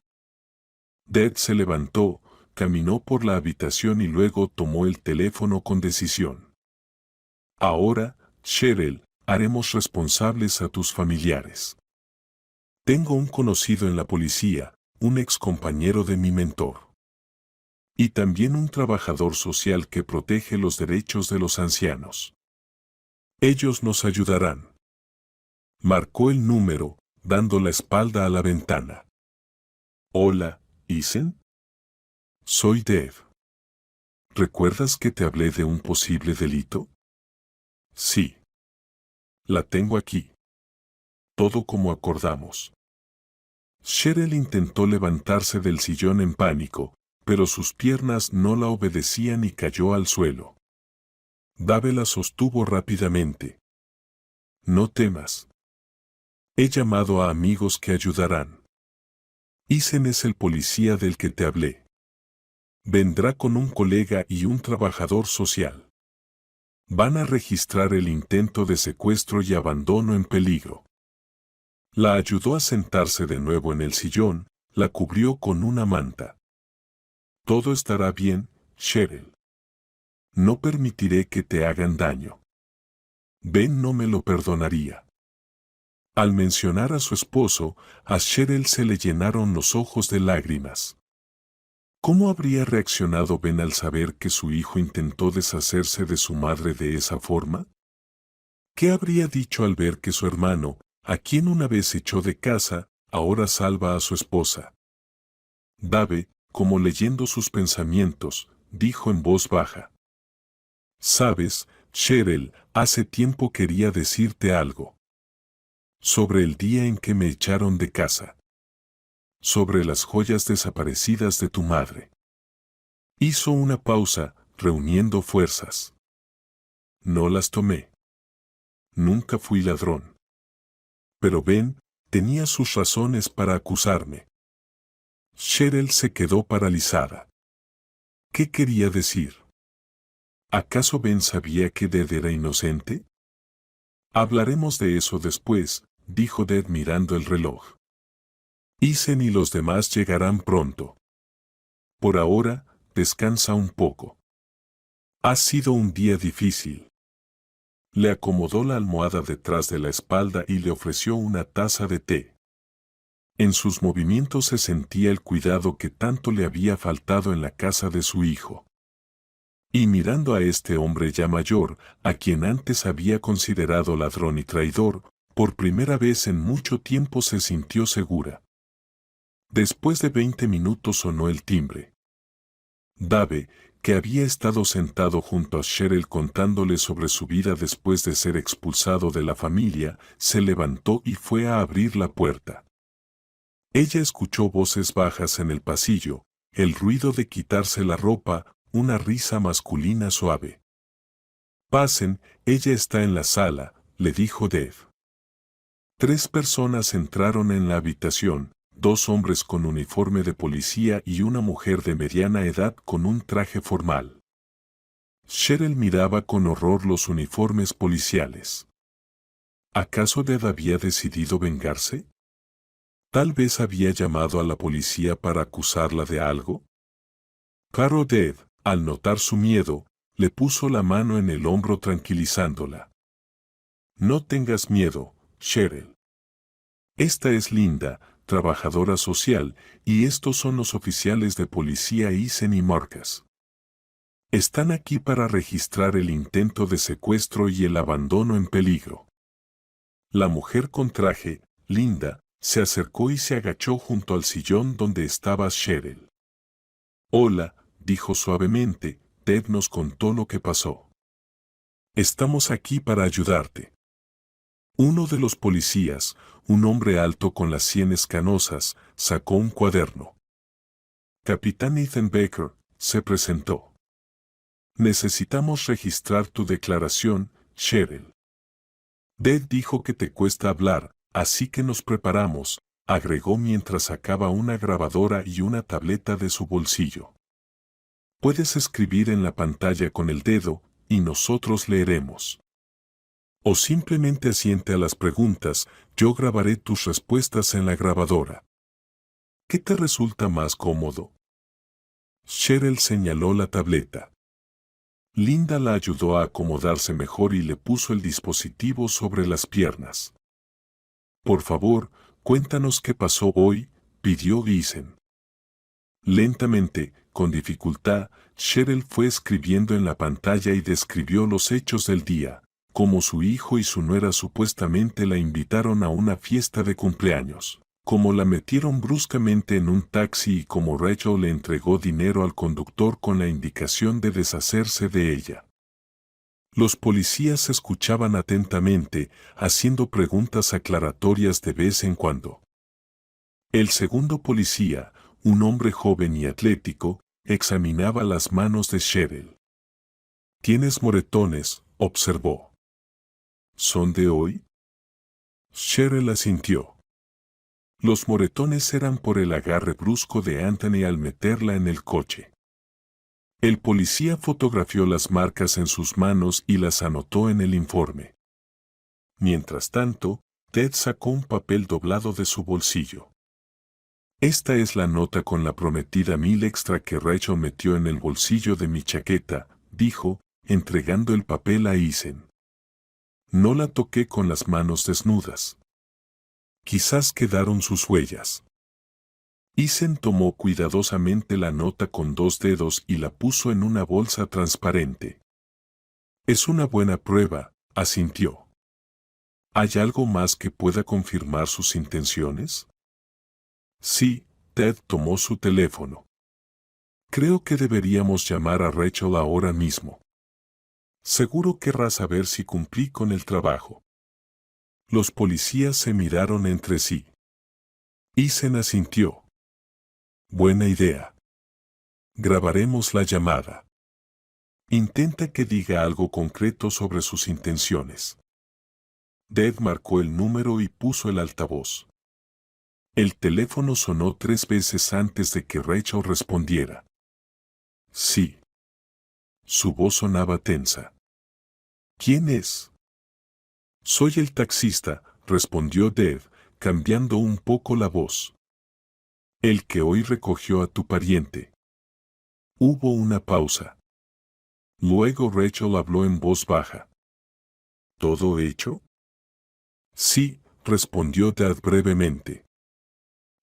Dad se levantó, caminó por la habitación y luego tomó el teléfono con decisión. Ahora, Cheryl, haremos responsables a tus familiares. Tengo un conocido en la policía, un ex compañero de mi mentor. Y también un trabajador social que protege los derechos de los ancianos. Ellos nos ayudarán. Marcó el número, dando la espalda a la ventana. Hola, Ethan. Soy Dave. ¿Recuerdas que te hablé de un posible delito? Sí. La tengo aquí. Todo como acordamos. Cheryl intentó levantarse del sillón en pánico, pero sus piernas no la obedecían y cayó al suelo. Dave la sostuvo rápidamente. No temas. He llamado a amigos que ayudarán. Ethan es el policía del que te hablé. Vendrá con un colega y un trabajador social. Van a registrar el intento de secuestro y abandono en peligro. La ayudó a sentarse de nuevo en el sillón, la cubrió con una manta. Todo estará bien, Cheryl. No permitiré que te hagan daño. Ben no me lo perdonaría. Al mencionar a su esposo, a Cheryl se le llenaron los ojos de lágrimas. ¿Cómo habría reaccionado Ben al saber que su hijo intentó deshacerse de su madre de esa forma? ¿Qué habría dicho al ver que su hermano, a quien una vez echó de casa, ahora salva a su esposa? Dave, como leyendo sus pensamientos, dijo en voz baja. Sabes, Cheryl, hace tiempo quería decirte algo. Sobre el día en que me echaron de casa. Sobre las joyas desaparecidas de tu madre. Hizo una pausa, reuniendo fuerzas. No las tomé. Nunca fui ladrón. Pero Ben tenía sus razones para acusarme. Cheryl se quedó paralizada. ¿Qué quería decir? ¿Acaso Ben sabía que Dad era inocente? Hablaremos de eso después, dijo Dad mirando el reloj. Ethan y los demás llegarán pronto. Por ahora, descansa un poco. Ha sido un día difícil. Le acomodó la almohada detrás de la espalda y le ofreció una taza de té. En sus movimientos se sentía el cuidado que tanto le había faltado en la casa de su hijo. Y mirando a este hombre ya mayor, a quien antes había considerado ladrón y traidor, por primera vez en mucho tiempo se sintió segura. Después de 20 minutos sonó el timbre. Dave, que había estado sentado junto a Cheryl contándole sobre su vida después de ser expulsado de la familia, se levantó y fue a abrir la puerta. Ella escuchó voces bajas en el pasillo, el ruido de quitarse la ropa, una risa masculina suave. Pasen, ella está en la sala, le dijo Dave. 3 personas entraron en la habitación, 2 hombres con uniforme de policía y una mujer de mediana edad con un traje formal. Cheryl miraba con horror los uniformes policiales. ¿Acaso Dave había decidido vengarse? Tal vez había llamado a la policía para acusarla de algo. Pero Dave, al notar su miedo, le puso la mano en el hombro tranquilizándola. No tengas miedo, Cheryl. Esta es Linda, trabajadora social, y estos son los oficiales de policía Eisen y Marcus. Están aquí para registrar el intento de secuestro y el abandono en peligro. La mujer con traje, Linda, se acercó y se agachó junto al sillón donde estaba Cheryl. Hola, dijo suavemente, Ted nos contó lo que pasó. Estamos aquí para ayudarte. Uno de los policías, un hombre alto con las sienes canosas, sacó un cuaderno. Capitán Ethan Baker, se presentó. Necesitamos registrar tu declaración, Cheryl. Ted dijo que te cuesta hablar, así que nos preparamos, agregó mientras sacaba una grabadora y una tableta de su bolsillo. Puedes escribir en la pantalla con el dedo, y nosotros leeremos. O simplemente asiente a las preguntas, yo grabaré tus respuestas en la grabadora. ¿Qué te resulta más cómodo? Cheryl señaló la tableta. Linda la ayudó a acomodarse mejor y le puso el dispositivo sobre las piernas. Por favor, cuéntanos qué pasó hoy, pidió Eisen. Lentamente, con dificultad, Cheryl fue escribiendo en la pantalla y describió los hechos del día, como su hijo y su nuera supuestamente la invitaron a una fiesta de cumpleaños, como la metieron bruscamente en un taxi y como Rachel le entregó dinero al conductor con la indicación de deshacerse de ella. Los policías escuchaban atentamente, haciendo preguntas aclaratorias de vez en cuando. El segundo policía, un hombre joven y atlético, examinaba las manos de Cheryl. «¿Tienes moretones?», observó. «¿Son de hoy?». Cheryl asintió. Los moretones eran por el agarre brusco de Anthony al meterla en el coche. El policía fotografió las marcas en sus manos y las anotó en el informe. Mientras tanto, Ted sacó un papel doblado de su bolsillo. Esta es la nota con la prometida 1000 extra que Rachel metió en el bolsillo de mi chaqueta, dijo, entregando el papel a Eisen. No la toqué con las manos desnudas. Quizás quedaron sus huellas. Eisen tomó cuidadosamente la nota con 2 dedos y la puso en una bolsa transparente. Es una buena prueba, asintió. ¿Hay algo más que pueda confirmar sus intenciones? Sí, Ted tomó su teléfono. Creo que deberíamos llamar a Rachel ahora mismo. Seguro querrá saber si cumplí con el trabajo. Los policías se miraron entre sí. Eisen asintió. Buena idea. Grabaremos la llamada. Intenta que diga algo concreto sobre sus intenciones. Ted marcó el número y puso el altavoz. El teléfono sonó 3 veces antes de que Rachel respondiera. Sí. Su voz sonaba tensa. ¿Quién es? Soy el taxista, respondió Dave, cambiando un poco la voz. El que hoy recogió a tu pariente. Hubo una pausa. Luego Rachel habló en voz baja. ¿Todo hecho? Sí, respondió Dave brevemente.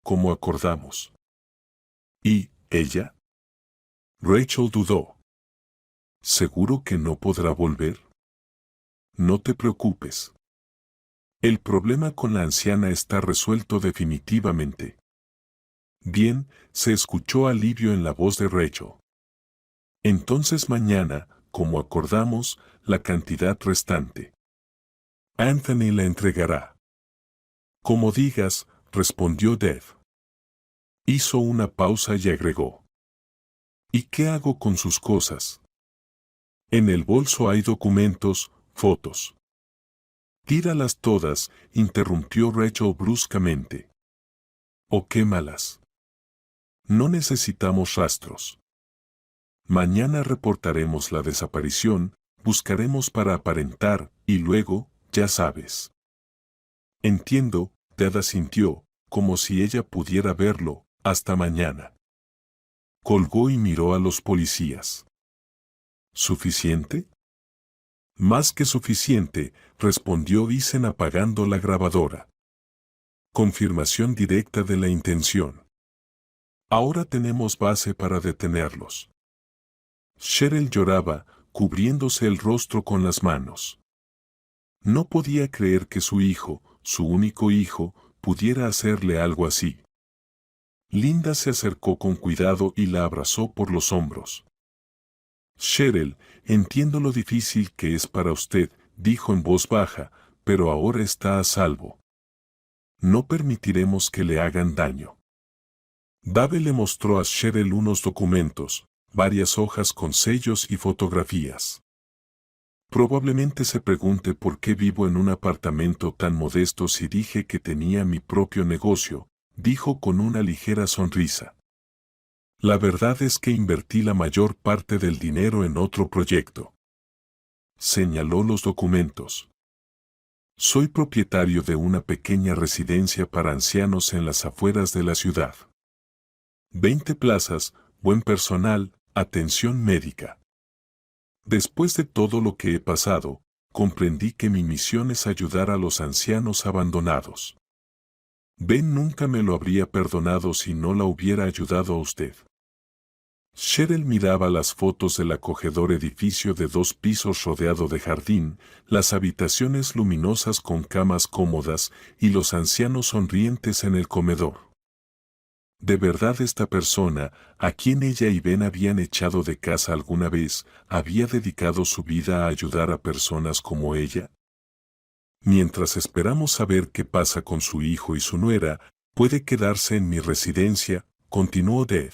Como acordamos. ¿Y ella? Rachel dudó. ¿Seguro que no podrá volver? No te preocupes. El problema con la anciana está resuelto definitivamente. Bien, se escuchó alivio en la voz de Rachel. Entonces mañana, como acordamos, la cantidad restante. Anthony la entregará. Como digas, respondió Dave. Hizo una pausa y agregó. ¿Y qué hago con sus cosas? En el bolso hay documentos, fotos. Tíralas todas, interrumpió Rachel bruscamente. O quémalas. No necesitamos rastros. Mañana reportaremos la desaparición, buscaremos para aparentar, y luego, ya sabes. Entiendo, Ted asintió, como si ella pudiera verlo, hasta mañana. Colgó y miró a los policías. ¿Suficiente? Más que suficiente, respondió Eason apagando la grabadora. Confirmación directa de la intención. Ahora tenemos base para detenerlos. Cheryl lloraba, cubriéndose el rostro con las manos. No podía creer que su hijo, su único hijo, pudiera hacerle algo así. Linda se acercó con cuidado y la abrazó por los hombros. Cheryl, entiendo lo difícil que es para usted, dijo en voz baja, pero ahora está a salvo. No permitiremos que le hagan daño. Dave le mostró a Cheryl unos documentos, varias hojas con sellos y fotografías. Probablemente se pregunte por qué vivo en un apartamento tan modesto si dije que tenía mi propio negocio, dijo con una ligera sonrisa. La verdad es que invertí la mayor parte del dinero en otro proyecto. Señaló los documentos. Soy propietario de una pequeña residencia para ancianos en las afueras de la ciudad. 20 plazas, buen personal, atención médica. Después de todo lo que he pasado, comprendí que mi misión es ayudar a los ancianos abandonados. Ben nunca me lo habría perdonado si no la hubiera ayudado a usted. Cheryl miraba las fotos del acogedor edificio de 2 pisos rodeado de jardín, las habitaciones luminosas con camas cómodas y los ancianos sonrientes en el comedor. ¿De verdad esta persona, a quien ella y Ben habían echado de casa alguna vez, había dedicado su vida a ayudar a personas como ella? Mientras esperamos saber qué pasa con su hijo y su nuera, puede quedarse en mi residencia, continuó Dave.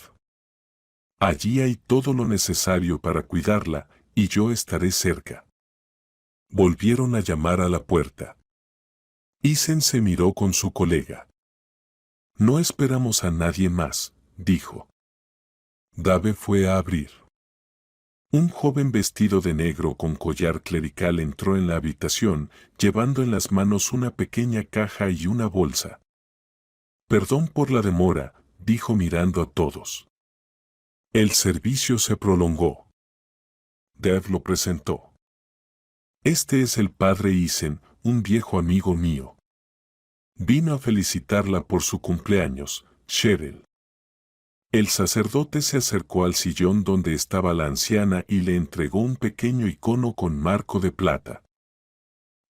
Allí hay todo lo necesario para cuidarla, y yo estaré cerca. Volvieron a llamar a la puerta. Eason se miró con su colega. No esperamos a nadie más, dijo. Dave fue a abrir. Un joven vestido de negro con collar clerical entró en la habitación, llevando en las manos una pequeña caja y una bolsa. Perdón por la demora, dijo mirando a todos. El servicio se prolongó. Dave lo presentó. Este es el padre Eason, un viejo amigo mío. Vino a felicitarla por su cumpleaños, Cheryl. El sacerdote se acercó al sillón donde estaba la anciana y le entregó un pequeño icono con marco de plata.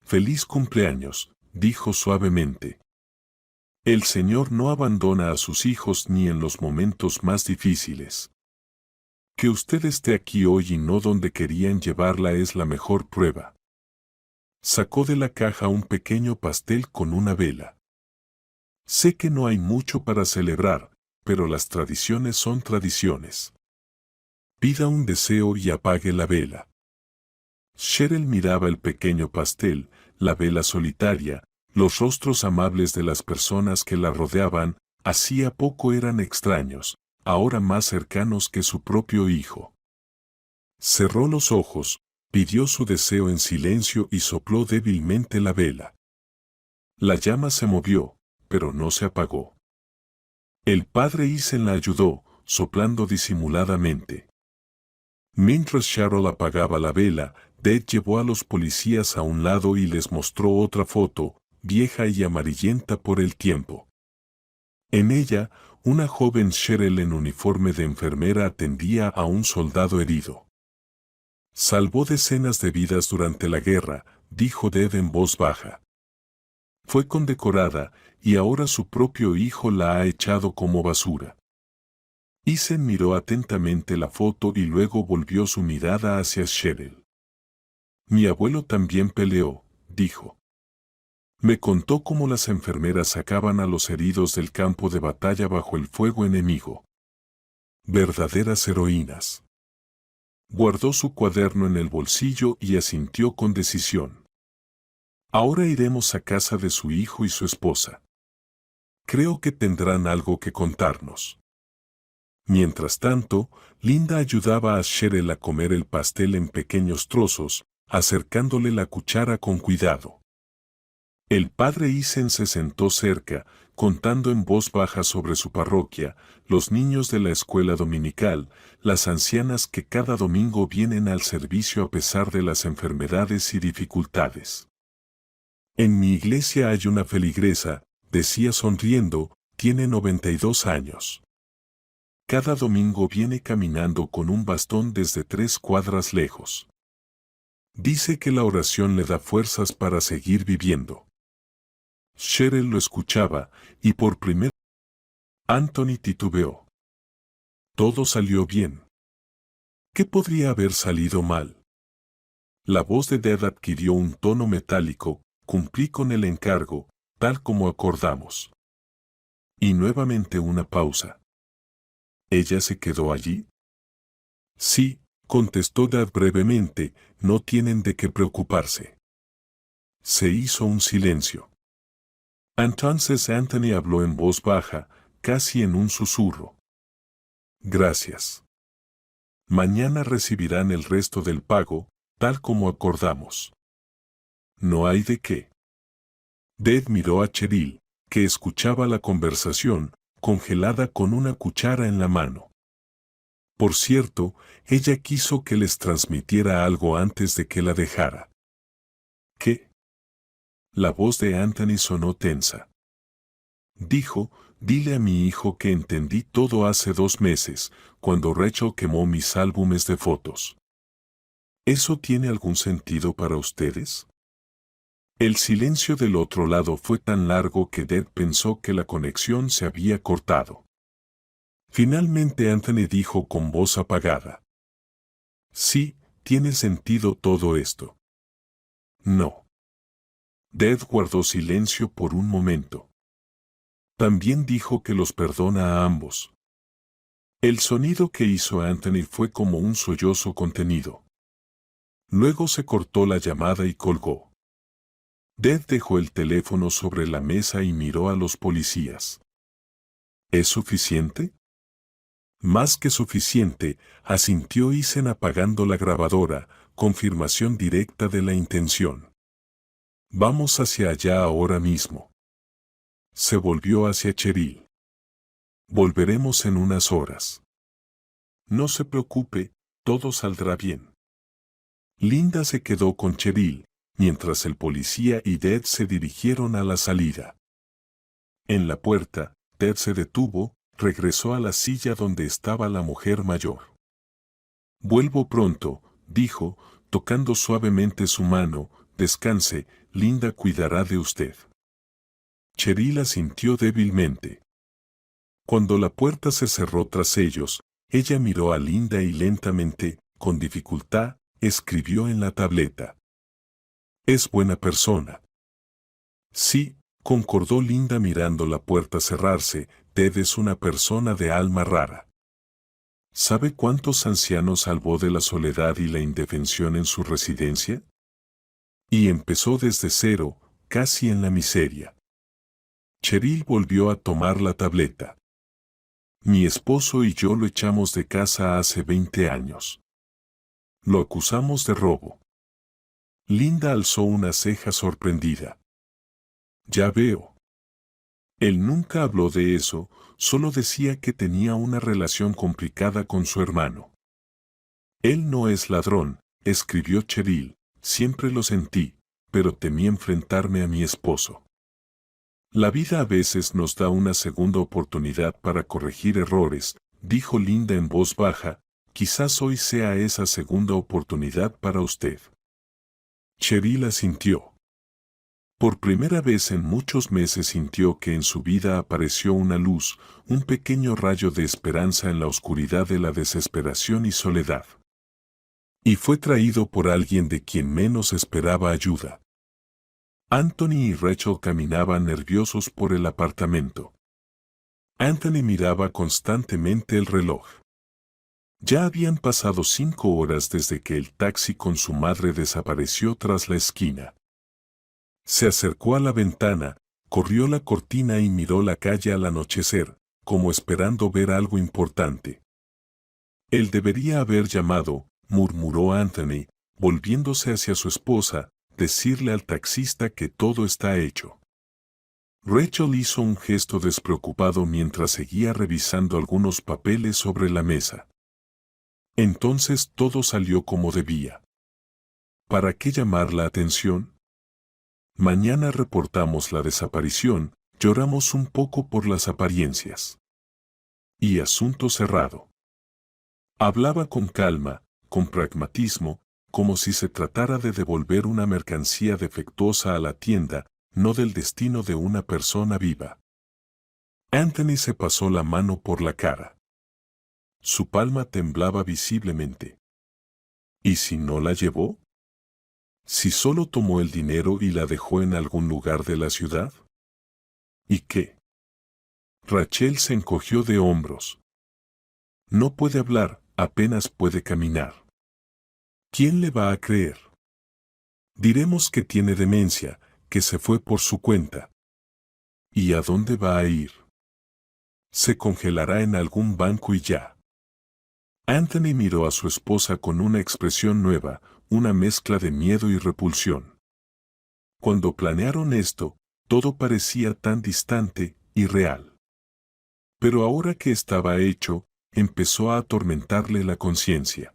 Feliz cumpleaños, dijo suavemente. El Señor no abandona a sus hijos ni en los momentos más difíciles. Que usted esté aquí hoy y no donde querían llevarla es la mejor prueba. Sacó de la caja un pequeño pastel con una vela. Sé que no hay mucho para celebrar, pero las tradiciones son tradiciones. Pida un deseo y apague la vela. Cheryl miraba el pequeño pastel, la vela solitaria, los rostros amables de las personas que la rodeaban, hacía poco eran extraños, ahora más cercanos que su propio hijo. Cerró los ojos, pidió su deseo en silencio y sopló débilmente la vela. La llama se movió, pero no se apagó. El padre Eason la ayudó, soplando disimuladamente. Mientras Cheryl apagaba la vela, Dave llevó a los policías a un lado y les mostró otra foto, vieja y amarillenta por el tiempo. En ella, una joven Cheryl en uniforme de enfermera atendía a un soldado herido. Salvó decenas de vidas durante la guerra, dijo Dave en voz baja. Fue condecorada, y ahora su propio hijo la ha echado como basura. Eason miró atentamente la foto y luego volvió su mirada hacia Cheryl. Mi abuelo también peleó, dijo. Me contó cómo las enfermeras sacaban a los heridos del campo de batalla bajo el fuego enemigo. Verdaderas heroínas. Guardó su cuaderno en el bolsillo y asintió con decisión. Ahora iremos a casa de su hijo y su esposa. Creo que tendrán algo que contarnos. Mientras tanto, Linda ayudaba a Cheryl a comer el pastel en pequeños trozos, acercándole la cuchara con cuidado. El padre Isen se sentó cerca, contando en voz baja sobre su parroquia, los niños de la escuela dominical, las ancianas que cada domingo vienen al servicio a pesar de las enfermedades y dificultades. En mi iglesia hay una feligresa, decía sonriendo, tiene 92 años. Cada domingo viene caminando con un bastón desde 3 cuadras lejos. Dice que la oración le da fuerzas para seguir viviendo. Cheryl lo escuchaba, y por primera vez Anthony titubeó. Todo salió bien. ¿Qué podría haber salido mal? La voz de Deb adquirió un tono metálico, cumplí con el encargo, tal como acordamos. Y nuevamente una pausa. ¿Ella se quedó allí? Sí, contestó Deb brevemente, no tienen de qué preocuparse. Se hizo un silencio. Entonces Anthony habló en voz baja, casi en un susurro. Gracias. Mañana recibirán el resto del pago, tal como acordamos. No hay de qué. Deb miró a Cheryl, que escuchaba la conversación, congelada con una cuchara en la mano. Por cierto, ella quiso que les transmitiera algo antes de que la dejara. ¿Qué? La voz de Anthony sonó tensa. Dijo, dile a mi hijo que entendí todo hace 2 meses, cuando Rachel quemó mis álbumes de fotos. ¿Eso tiene algún sentido para ustedes? El silencio del otro lado fue tan largo que Deb pensó que la conexión se había cortado. Finalmente Anthony dijo con voz apagada. Sí, tiene sentido todo esto. No. Deb guardó silencio por un momento. También dijo que los perdona a ambos. El sonido que hizo Anthony fue como un sollozo contenido. Luego se cortó la llamada y colgó. Deb dejó el teléfono sobre la mesa y miró a los policías. ¿Es suficiente? Más que suficiente, asintió Isen apagando la grabadora, confirmación directa de la intención. Vamos hacia allá ahora mismo. Se volvió hacia Cheryl. Volveremos en unas horas. No se preocupe, todo saldrá bien. Linda se quedó con Cheryl, mientras el policía y Deb se dirigieron a la salida. En la puerta, Deb se detuvo, regresó a la silla donde estaba la mujer mayor. Vuelvo pronto, dijo, tocando suavemente su mano, descanse, Linda cuidará de usted. Cheryl asintió débilmente. Cuando la puerta se cerró tras ellos, ella miró a Linda y lentamente, con dificultad, escribió en la tableta. Es buena persona. Sí, concordó Linda mirando la puerta cerrarse, Ted es una persona de alma rara. ¿Sabe cuántos ancianos salvó de la soledad y la indefensión en su residencia? Y empezó desde cero, casi en la miseria. Cheryl volvió a tomar la tableta. Mi esposo y yo lo echamos de casa hace 20 años. Lo acusamos de robo. Linda alzó una ceja sorprendida. Ya veo. Él nunca habló de eso, solo decía que tenía una relación complicada con su hermano. Él no es ladrón, escribió Cheryl, siempre lo sentí, pero temí enfrentarme a mi esposo. La vida a veces nos da una segunda oportunidad para corregir errores, dijo Linda en voz baja, quizás hoy sea esa segunda oportunidad para usted. Cheryl asintió. Por primera vez en muchos meses sintió que en su vida apareció una luz, un pequeño rayo de esperanza en la oscuridad de la desesperación y soledad. Y fue traído por alguien de quien menos esperaba ayuda. Anthony y Rachel caminaban nerviosos por el apartamento. Anthony miraba constantemente el reloj. Ya habían pasado 5 horas desde que el taxi con su madre desapareció tras la esquina. Se acercó a la ventana, corrió la cortina y miró la calle al anochecer, como esperando ver algo importante. Él debería haber llamado, murmuró Anthony, volviéndose hacia su esposa, decirle al taxista que todo está hecho. Rachel hizo un gesto despreocupado mientras seguía revisando algunos papeles sobre la mesa. Entonces todo salió como debía. ¿Para qué llamar la atención? Mañana reportamos la desaparición, lloramos un poco por las apariencias. Y asunto cerrado. Hablaba con calma, con pragmatismo, como si se tratara de devolver una mercancía defectuosa a la tienda, no del destino de una persona viva. Anthony se pasó la mano por la cara. Su palma temblaba visiblemente. ¿Y si no la llevó? ¿Si solo tomó el dinero y la dejó en algún lugar de la ciudad? ¿Y qué? Rachel se encogió de hombros. No puede hablar, apenas puede caminar. ¿Quién le va a creer? Diremos que tiene demencia, que se fue por su cuenta. ¿Y a dónde va a ir? Se congelará en algún banco y ya. Anthony miró a su esposa con una expresión nueva, una mezcla de miedo y repulsión. Cuando planearon esto, todo parecía tan distante y real. Pero ahora que estaba hecho, empezó a atormentarle la conciencia.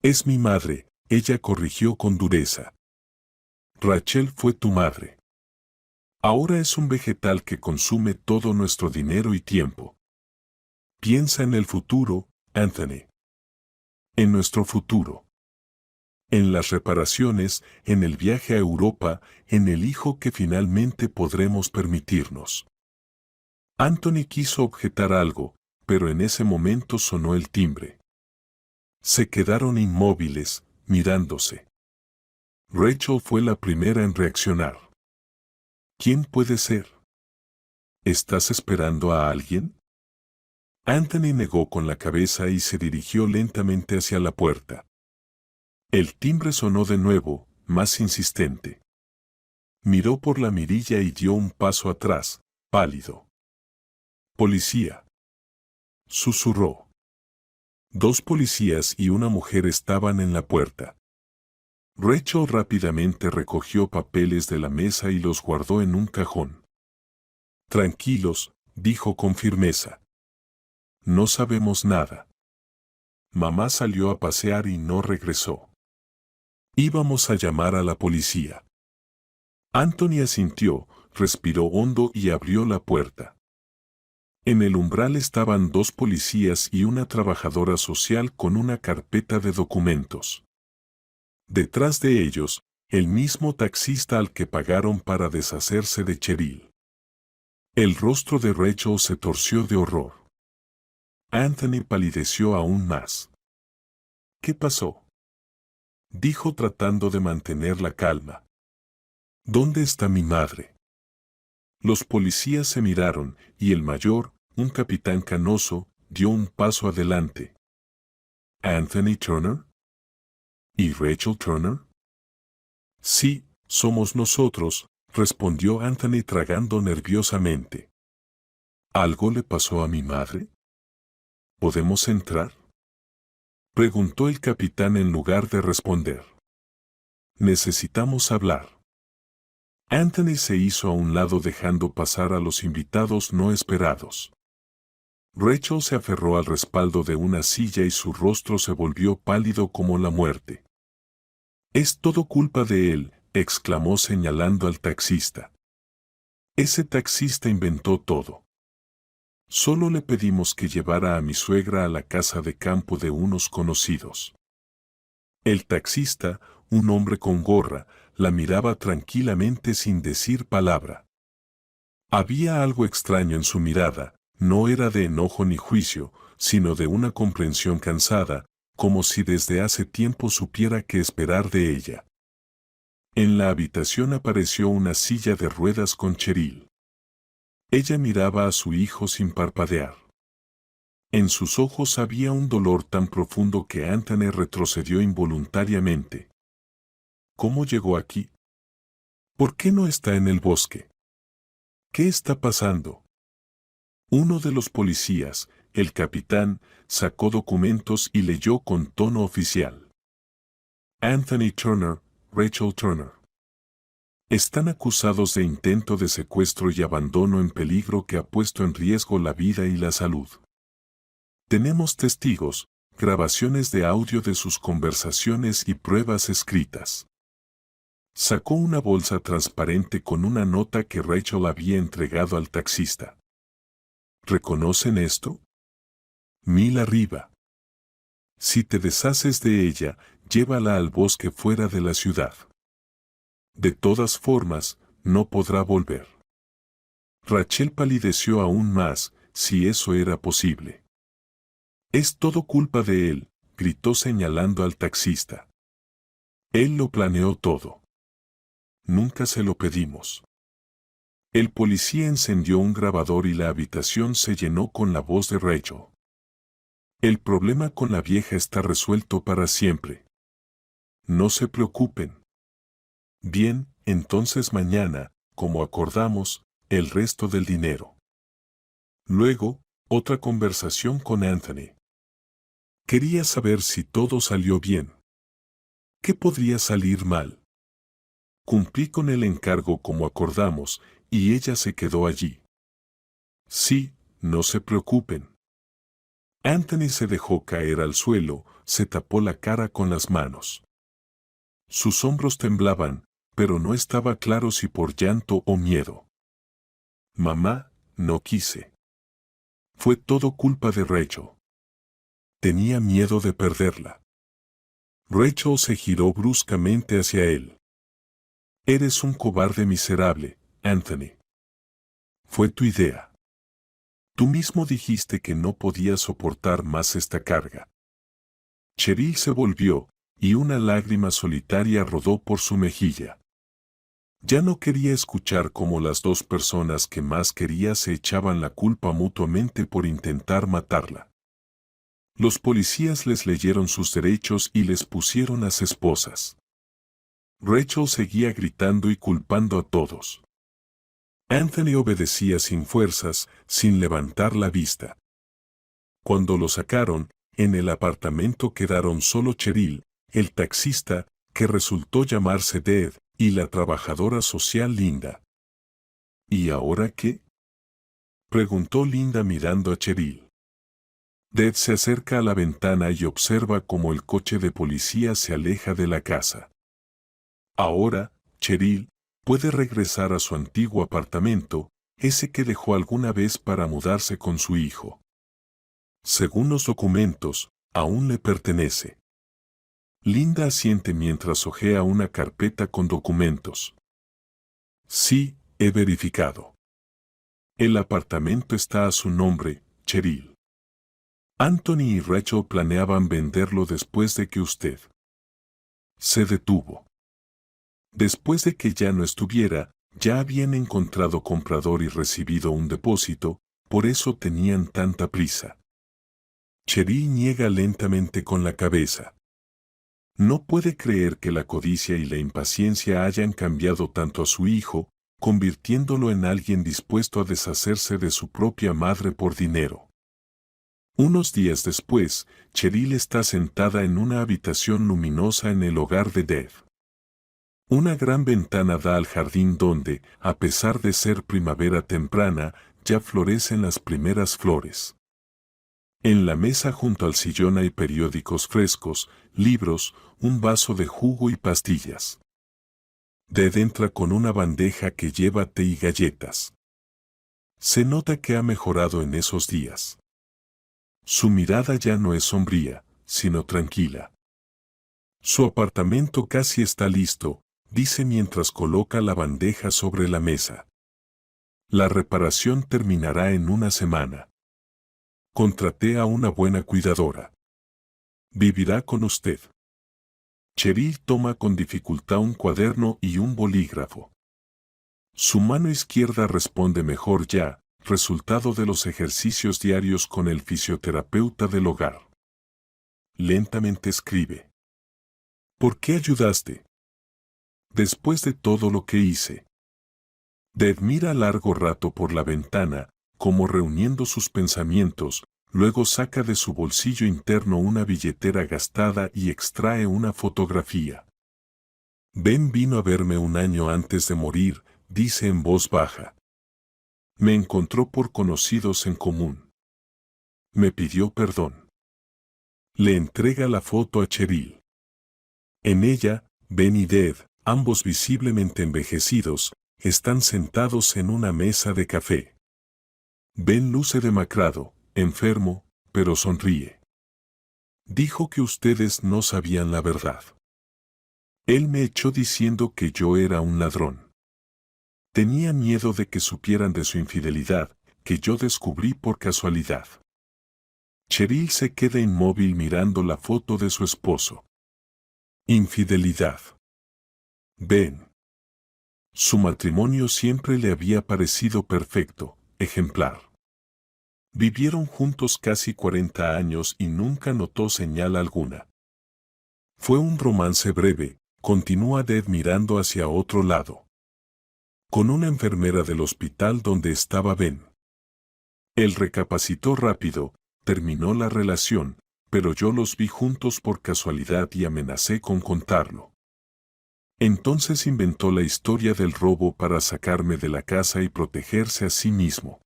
Es mi madre, ella corrigió con dureza. Rachel fue tu madre. Ahora es un vegetal que consume todo nuestro dinero y tiempo. Piensa en el futuro, Anthony. En nuestro futuro. En las reparaciones, en el viaje a Europa, en el hijo que finalmente podremos permitirnos. Anthony quiso objetar algo, pero en ese momento sonó el timbre. Se quedaron inmóviles, mirándose. Rachel fue la primera en reaccionar. ¿Quién puede ser? ¿Estás esperando a alguien? Anthony negó con la cabeza y se dirigió lentamente hacia la puerta. El timbre sonó de nuevo, más insistente. Miró por la mirilla y dio un paso atrás, pálido. Policía. Susurró. 2 policías y una mujer estaban en la puerta. Rachel rápidamente recogió papeles de la mesa y los guardó en un cajón. Tranquilos, dijo con firmeza. No sabemos nada. Mamá salió a pasear y no regresó. Íbamos a llamar a la policía. Anthony asintió, respiró hondo y abrió la puerta. En el umbral estaban 2 policías y una trabajadora social con una carpeta de documentos. Detrás de ellos, el mismo taxista al que pagaron para deshacerse de Cheryl. El rostro de Rachel se torció de horror. Anthony palideció aún más. ¿Qué pasó? Dijo tratando de mantener la calma. ¿Dónde está mi madre? Los policías se miraron, y el mayor, un capitán canoso, dio un paso adelante. ¿Anthony Turner? ¿Y Rachel Turner? Sí, somos nosotros, respondió Anthony tragando nerviosamente. ¿Algo le pasó a mi madre? ¿Podemos entrar? Preguntó el capitán en lugar de responder. Necesitamos hablar. Anthony se hizo a un lado dejando pasar a los invitados no esperados. Rachel se aferró al respaldo de una silla y su rostro se volvió pálido como la muerte. «Es todo culpa de él», exclamó señalando al taxista. «Ese taxista inventó todo. Solo le pedimos que llevara a mi suegra a la casa de campo de unos conocidos». El taxista, un hombre con gorra, la miraba tranquilamente sin decir palabra. Había algo extraño en su mirada, no era de enojo ni juicio, sino de una comprensión cansada, como si desde hace tiempo supiera qué esperar de ella. En la habitación apareció una silla de ruedas con Cheryl. Ella miraba a su hijo sin parpadear. En sus ojos había un dolor tan profundo que Anthony retrocedió involuntariamente. ¿Cómo llegó aquí? ¿Por qué no está en el bosque? ¿Qué está pasando? Uno de los policías, el capitán, sacó documentos y leyó con tono oficial. Anthony Turner, Rachel Turner. Están acusados de intento de secuestro y abandono en peligro que ha puesto en riesgo la vida y la salud. Tenemos testigos, grabaciones de audio de sus conversaciones y pruebas escritas. Sacó una bolsa transparente con una nota que Rachel había entregado al taxista. ¿Reconocen esto? 1000 arriba. Si te deshaces de ella, llévala al bosque fuera de la ciudad. De todas formas, no podrá volver. Rachel palideció aún más, si eso era posible. Es todo culpa de él, gritó señalando al taxista. Él lo planeó todo. Nunca se lo pedimos. El policía encendió un grabador y la habitación se llenó con la voz de Rachel. El problema con la vieja está resuelto para siempre. No se preocupen. Bien, entonces mañana, como acordamos, el resto del dinero. Luego, otra conversación con Anthony. Quería saber si todo salió bien. ¿Qué podría salir mal? Cumplí con el encargo como acordamos, y ella se quedó allí. Sí, no se preocupen. Anthony se dejó caer al suelo, se tapó la cara con las manos. Sus hombros temblaban, pero no estaba claro si por llanto o miedo. Mamá, no quise. Fue todo culpa de Rachel. Tenía miedo de perderla. Rachel se giró bruscamente hacia él. Eres un cobarde miserable, Anthony. Fue tu idea. Tú mismo dijiste que no podías soportar más esta carga. Cheryl se volvió, y una lágrima solitaria rodó por su mejilla. Ya no quería escuchar cómo las dos personas que más quería se echaban la culpa mutuamente por intentar matarla. Los policías les leyeron sus derechos y les pusieron las esposas. Rachel seguía gritando y culpando a todos. Anthony obedecía sin fuerzas, sin levantar la vista. Cuando lo sacaron, en el apartamento quedaron solo Cheryl, el taxista, que resultó llamarse Deb, y la trabajadora social Linda. ¿Y ahora qué? Preguntó Linda mirando a Cheryl. Deb se acerca a la ventana y observa cómo el coche de policía se aleja de la casa. Ahora, Cheryl puede regresar a su antiguo apartamento, ese que dejó alguna vez para mudarse con su hijo. Según los documentos, aún le pertenece. Linda asiente mientras hojea una carpeta con documentos. Sí, he verificado. El apartamento está a su nombre, Cheryl. Anthony y Rachel planeaban venderlo después de que usted se detuvo. Después de que ya no estuviera, ya habían encontrado comprador y recibido un depósito, por eso tenían tanta prisa. Cheryl niega lentamente con la cabeza. No puede creer que la codicia y la impaciencia hayan cambiado tanto a su hijo, convirtiéndolo en alguien dispuesto a deshacerse de su propia madre por dinero. Unos días después, Cheryl está sentada en una habitación luminosa en el hogar de Deb. Una gran ventana da al jardín donde, a pesar de ser primavera temprana, ya florecen las primeras flores. En la mesa junto al sillón hay periódicos frescos, libros, un vaso de jugo y pastillas. Deb entra con una bandeja que lleva té y galletas. Se nota que ha mejorado en esos días. Su mirada ya no es sombría, sino tranquila. Su apartamento casi está listo, dice mientras coloca la bandeja sobre la mesa. La reparación terminará en una semana. Contraté a una buena cuidadora. Vivirá con usted. Cheryl toma con dificultad un cuaderno y un bolígrafo. Su mano izquierda responde mejor ya, resultado de los ejercicios diarios con el fisioterapeuta del hogar. Lentamente escribe. ¿Por qué ayudaste? Después de todo lo que hice. Dave mira largo rato por la ventana, como reuniendo sus pensamientos, luego saca de su bolsillo interno una billetera gastada y extrae una fotografía. Ben vino a verme un año antes de morir, dice en voz baja. Me encontró por conocidos en común. Me pidió perdón. Le entrega la foto a Cheryl. En ella, Ben y Dave, ambos visiblemente envejecidos, están sentados en una mesa de café. Ben luce demacrado, enfermo, pero sonríe. Dijo que ustedes no sabían la verdad. Él me echó diciendo que yo era un ladrón. Tenía miedo de que supieran de su infidelidad, que yo descubrí por casualidad. Cheryl se queda inmóvil mirando la foto de su esposo. Infidelidad. Ben. Su matrimonio siempre le había parecido perfecto, ejemplar. Vivieron juntos casi 40 años y nunca notó señal alguna. Fue un romance breve, continúa Dave mirando hacia otro lado. Con una enfermera del hospital donde estaba Ben. Él recapacitó rápido, terminó la relación, pero yo los vi juntos por casualidad y amenacé con contarlo. Entonces inventó la historia del robo para sacarme de la casa y protegerse a sí mismo.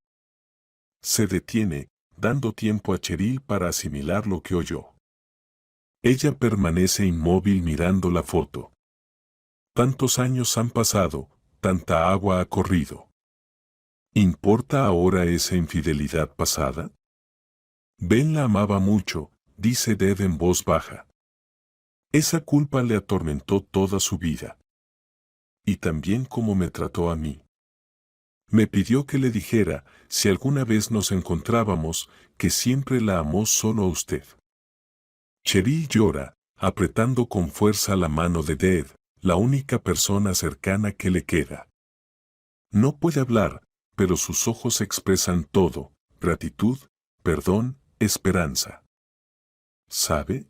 Se detiene, dando tiempo a Cheryl para asimilar lo que oyó. Ella permanece inmóvil mirando la foto. Tantos años han pasado, tanta agua ha corrido. ¿Importa ahora esa infidelidad pasada? Ben la amaba mucho, dice Dave en voz baja. Esa culpa le atormentó toda su vida. Y también cómo me trató a mí. Me pidió que le dijera, si alguna vez nos encontrábamos, que siempre la amó solo a usted. Cheryl llora, apretando con fuerza la mano de Dave, la única persona cercana que le queda. No puede hablar, pero sus ojos expresan todo, gratitud, perdón, esperanza. ¿Sabe?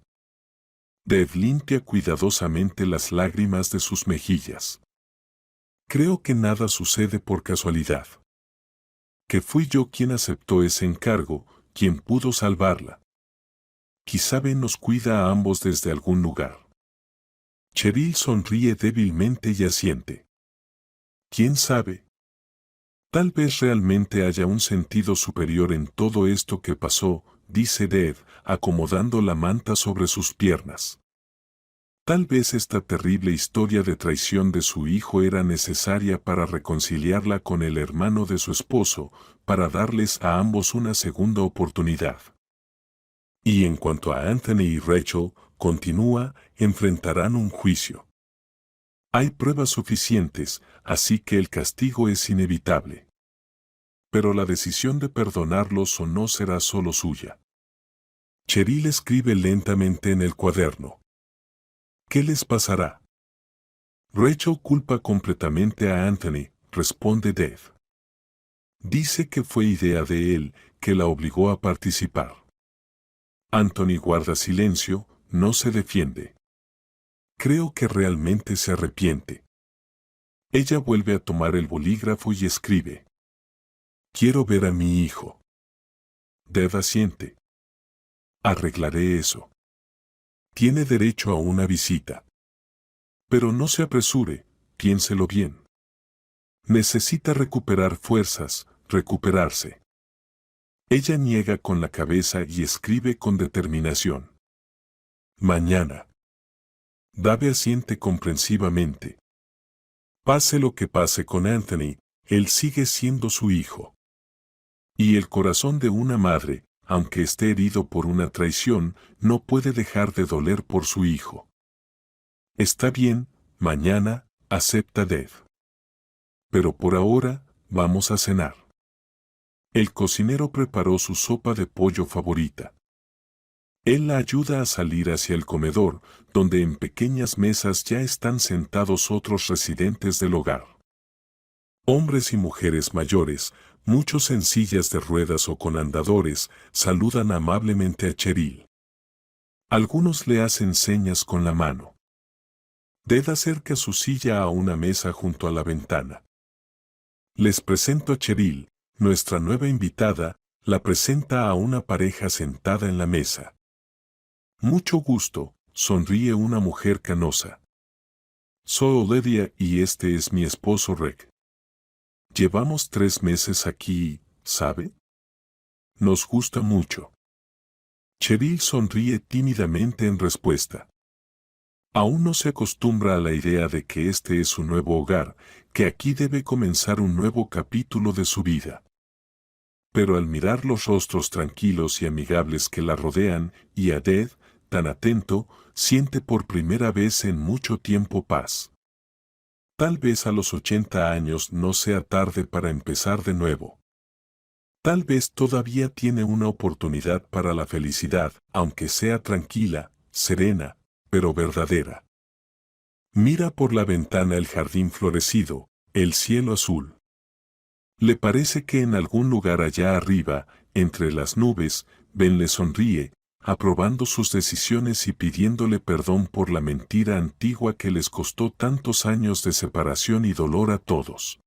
Dave limpia cuidadosamente las lágrimas de sus mejillas. Creo que nada sucede por casualidad. Que fui yo quien aceptó ese encargo, quien pudo salvarla. Quizá Ben nos cuida a ambos desde algún lugar. Cheryl sonríe débilmente y asiente. ¿Quién sabe? Tal vez realmente haya un sentido superior en todo esto que pasó, dice Dave, acomodando la manta sobre sus piernas. Tal vez esta terrible historia de traición de su hijo era necesaria para reconciliarla con el hermano de su esposo, para darles a ambos una segunda oportunidad. Y en cuanto a Anthony y Rachel, continúa, enfrentarán un juicio. Hay pruebas suficientes, así que el castigo es inevitable. Pero la decisión de perdonarlos o no será solo suya. Cheryl escribe lentamente en el cuaderno. ¿Qué les pasará? Rachel culpa completamente a Anthony, responde Dave. Dice que fue idea de él, que la obligó a participar. Anthony guarda silencio, no se defiende. Creo que realmente se arrepiente. Ella vuelve a tomar el bolígrafo y escribe. Quiero ver a mi hijo. Dave asiente. Arreglaré eso. Tiene derecho a una visita. Pero no se apresure, piénselo bien. Necesita recuperar fuerzas, recuperarse. Ella niega con la cabeza y escribe con determinación. Mañana. Dave asiente comprensivamente. Pase lo que pase con Anthony, él sigue siendo su hijo. Y el corazón de una madre, aunque esté herido por una traición, no puede dejar de doler por su hijo. Está bien, mañana, acepta Dave. Pero por ahora, vamos a cenar. El cocinero preparó su sopa de pollo favorita. Él la ayuda a salir hacia el comedor, donde en pequeñas mesas ya están sentados otros residentes del hogar. Hombres y mujeres mayores, muchos en sillas de ruedas o con andadores, saludan amablemente a Cheryl. Algunos le hacen señas con la mano. Ded acerca su silla a una mesa junto a la ventana. Les presento a Cheryl, nuestra nueva invitada, la presenta a una pareja sentada en la mesa. Mucho gusto, sonríe una mujer canosa. Soy Olivia y este es mi esposo Rick. Llevamos 3 meses aquí, ¿sabe? Nos gusta mucho. Cheryl sonríe tímidamente en respuesta. Aún no se acostumbra a la idea de que este es su nuevo hogar, que aquí debe comenzar un nuevo capítulo de su vida. Pero al mirar los rostros tranquilos y amigables que la rodean, y a Ded, tan atento, siente por primera vez en mucho tiempo paz. Tal vez a los 80 años no sea tarde para empezar de nuevo. Tal vez todavía tiene una oportunidad para la felicidad, aunque sea tranquila, serena, pero verdadera. Mira por la ventana el jardín florecido, el cielo azul. Le parece que en algún lugar allá arriba, entre las nubes, Ben le sonríe, aprobando sus decisiones y pidiéndole perdón por la mentira antigua que les costó tantos años de separación y dolor a todos.